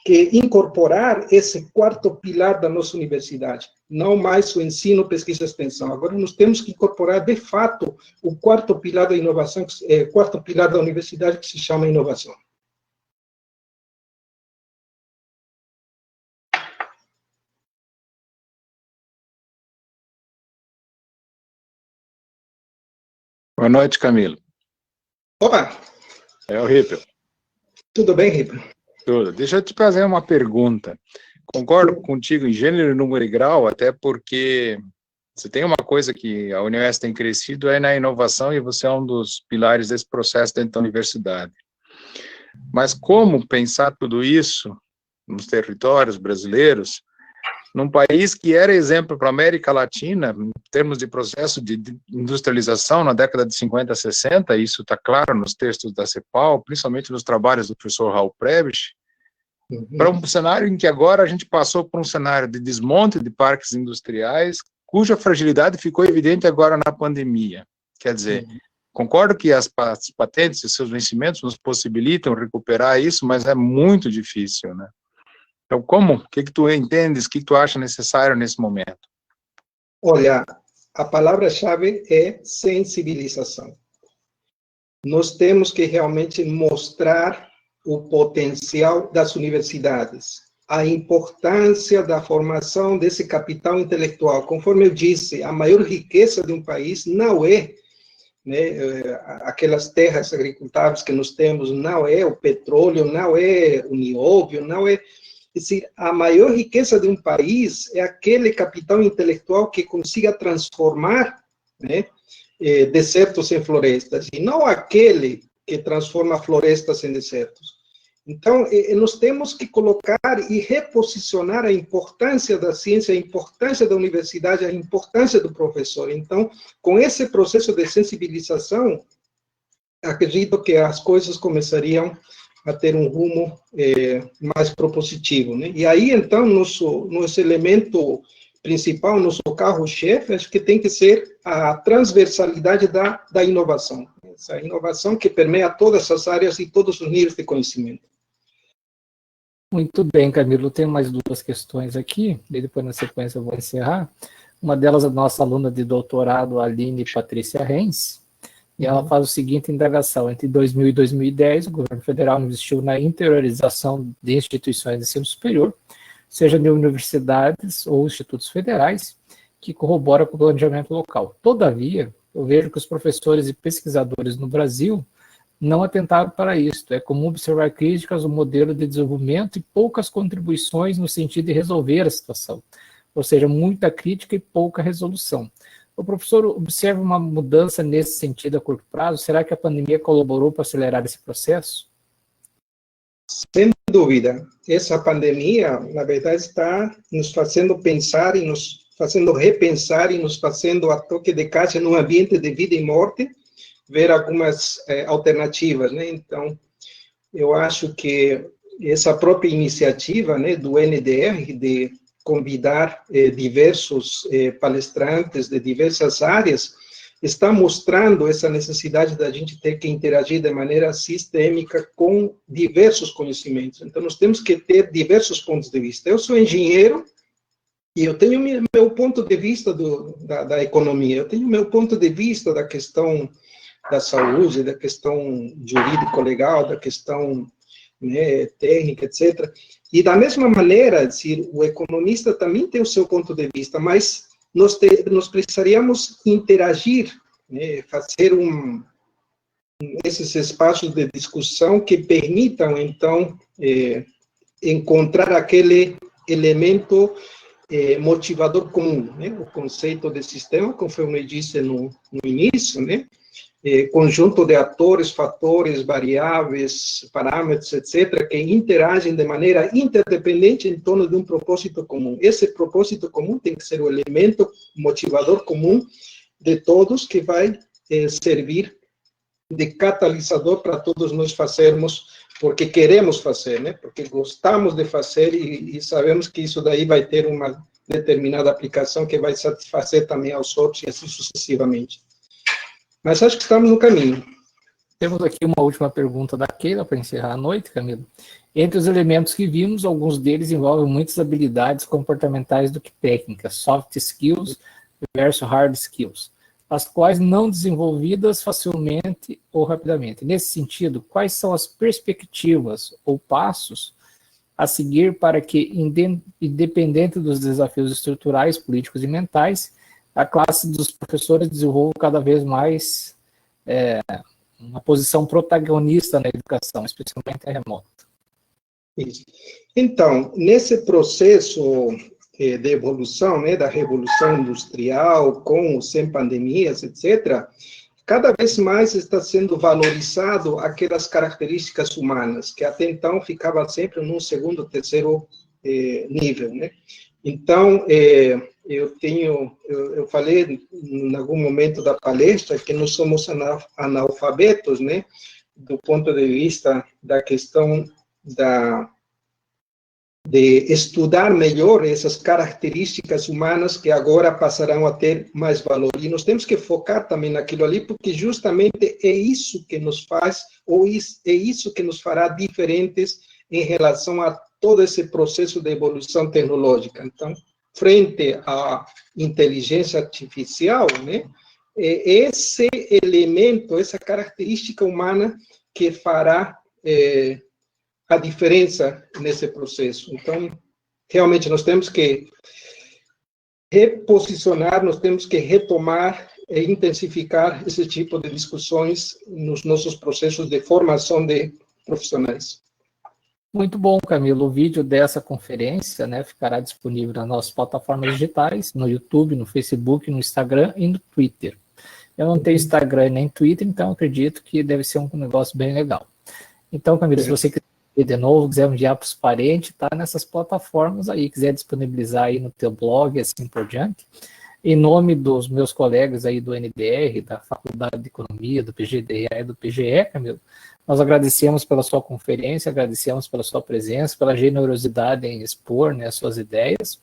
que incorporar esse 4º pilar da nossa universidade, não mais o ensino, pesquisa e extensão. Agora nós temos que incorporar, de fato, o quarto pilar da inovação, quarto pilar da universidade, que se chama inovação. Boa noite, Camilo. Opa! É o Rippel. Tudo bem, Rippel? Tudo. Deixa eu te fazer uma pergunta. Concordo contigo em gênero, número e grau, até porque se tem uma coisa que a UniOeste tem crescido é na inovação, e você é um dos pilares desse processo dentro da universidade. Mas como pensar tudo isso nos territórios brasileiros, num país que era exemplo para a América Latina, em termos de processo de industrialização na década de 50, 60, isso está claro nos textos da CEPAL, principalmente nos trabalhos do professor Raul Prebisch, para um cenário em que agora a gente passou por um cenário de desmonte de parques industriais, cuja fragilidade ficou evidente agora na pandemia. Quer dizer, concordo que as patentes e seus vencimentos nos possibilitam recuperar isso, mas é muito difícil, né? Então, como? O que tu entendes? O que tu acha necessário nesse momento? Olha, a palavra-chave é sensibilização. Nós temos que realmente mostrar o potencial das universidades, a importância da formação desse capital intelectual. Conforme eu disse, a maior riqueza de um país não é, né, aquelas terras agricultáveis que nós temos, não é o petróleo, não é o nióbio, não é... É decir, a maior riqueza de um país é aquele capital intelectual que consiga transformar, né, desertos em florestas, e não aquele que transforma florestas em desertos. Então, nós temos que colocar e reposicionar a importância da ciência, a importância da universidade, a importância do professor. Então, com esse processo de sensibilização, acredito que as coisas começariam a ter um rumo mais propositivo, né? E aí, então, nosso elemento principal, nosso carro-chefe, acho que tem que ser a transversalidade da inovação. Essa inovação que permeia todas as áreas e todos os níveis de conhecimento. Muito bem, Camilo. Eu tenho mais duas questões aqui, e depois na sequência eu vou encerrar. Uma delas é a nossa aluna de doutorado, Aline Patrícia Renz, e ela faz o seguinte indagação: entre 2000 e 2010, o governo federal investiu na interiorização de instituições de ensino superior, seja de universidades ou institutos federais, que corrobora com o planejamento local. Todavia, eu vejo que os professores e pesquisadores no Brasil não atentaram para isso. É comum observar críticas ao modelo de desenvolvimento e poucas contribuições no sentido de resolver a situação, ou seja, muita crítica e pouca resolução. O professor observa uma mudança nesse sentido a curto prazo? Será que a pandemia colaborou para acelerar esse processo? Sem dúvida. Essa pandemia, na verdade, está nos fazendo pensar e nos fazendo repensar e nos fazendo a toque de caixa num ambiente de vida e morte, ver algumas alternativas, né? Então, eu acho que essa própria iniciativa, né, do NDR de convidar diversos palestrantes de diversas áreas, está mostrando essa necessidade da gente ter que interagir de maneira sistêmica com diversos conhecimentos. Então, nós temos que ter diversos pontos de vista. Eu sou engenheiro e eu tenho meu ponto de vista da economia, eu tenho meu ponto de vista da questão da saúde, da questão jurídico-legal, da questão, né, técnica, etc. E da mesma maneira, o economista também tem o seu ponto de vista, mas nós precisaríamos interagir, né, fazer esses espaços de discussão que permitam, então, encontrar aquele elemento motivador comum, né, o conceito de sistema, conforme eu disse no início, né, conjunto de atores, fatores, variáveis, parâmetros, etc., que interagem de maneira interdependente em torno de um propósito comum. Esse propósito comum tem que ser o elemento motivador comum de todos, que vai servir de catalisador para todos nós fazermos, porque queremos fazer, né? Porque gostamos de fazer e sabemos que isso daí vai ter uma determinada aplicação que vai satisfazer também aos outros e assim sucessivamente. Mas acho que estamos no caminho. Temos aqui uma última pergunta da Keila para encerrar a noite, Camilo. Entre os elementos que vimos, alguns deles envolvem muitas habilidades comportamentais do que técnicas, soft skills versus hard skills, as quais não desenvolvidas facilmente ou rapidamente. Nesse sentido, quais são as perspectivas ou passos a seguir para que, independente dos desafios estruturais, políticos e mentais, a classe dos professores desenvolva cada vez mais uma posição protagonista na educação, especialmente a remota? Isso. Então, nesse processo de evolução, né, da revolução industrial, com ou sem pandemias, etc., cada vez mais está sendo valorizado aquelas características humanas, que até então ficavam sempre num segundo, terceiro nível, né? Então, eu falei em algum momento da palestra que nós somos analfabetos, né, do ponto de vista da questão de estudar melhor essas características humanas que agora passarão a ter mais valor. E nós temos que focar também naquilo ali, porque justamente é isso que nos faz, ou é isso que nos fará diferentes em relação a todo esse processo de evolução tecnológica. Então, frente à inteligência artificial, né, é esse elemento, essa característica humana que fará a diferença nesse processo. Então, realmente, nós temos que reposicionar, nós temos que retomar e intensificar esse tipo de discussões nos nossos processos de formação de profissionais. Muito bom, Camilo. O vídeo dessa conferência, né, ficará disponível nas nossas plataformas digitais, no YouTube, no Facebook, no Instagram e no Twitter. Eu não tenho Instagram nem Twitter, então acredito que deve ser um negócio bem legal. Então, Camilo, se você quiser de novo, quiser enviar para os parentes, tá nessas plataformas aí, quiser disponibilizar aí no teu blog, assim por diante. Em nome dos meus colegas aí do NDR, da Faculdade de Economia, do PGDE e do PGE, Camilo, nós agradecemos pela sua conferência, agradecemos pela sua presença, pela generosidade em expor, né, as suas ideias,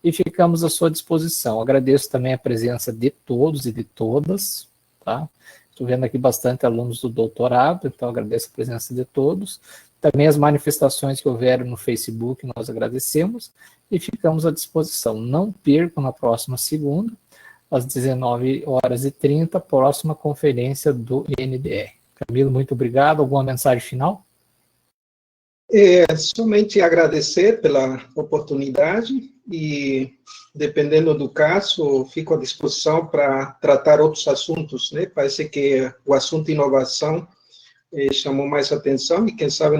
e ficamos à sua disposição. Agradeço também a presença de todos e de todas, tá? Estou vendo aqui bastante alunos do doutorado, então agradeço a presença de todos. Também as manifestações que houveram no Facebook, nós agradecemos e ficamos à disposição. Não percam na próxima segunda, às 19h30, próxima conferência do NDR. Camilo, muito obrigado. Alguma mensagem final? Somente agradecer pela oportunidade e, dependendo do caso, fico à disposição para tratar outros assuntos, né? Parece que o assunto inovação chamou mais atenção e, quem sabe,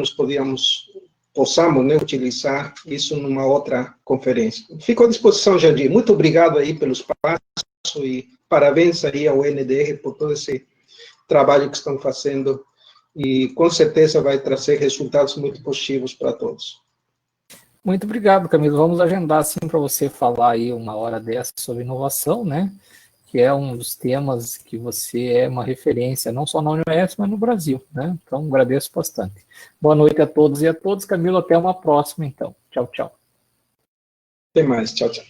possamos, né, utilizar isso numa outra conferência. Fico à disposição, Jandir. Muito obrigado aí pelo espaço e parabéns aí ao NDR por todo esse trabalho que estão fazendo e, com certeza, vai trazer resultados muito positivos para todos. Muito obrigado, Camilo. Vamos agendar, assim, para você falar aí uma hora dessa sobre inovação, né? Que é um dos temas que você é uma referência, não só na UniOeste, mas no Brasil, né? Então, agradeço bastante. Boa noite a todos e a todas. Camilo, até uma próxima, então. Tchau, tchau. Até mais. Tchau, tchau.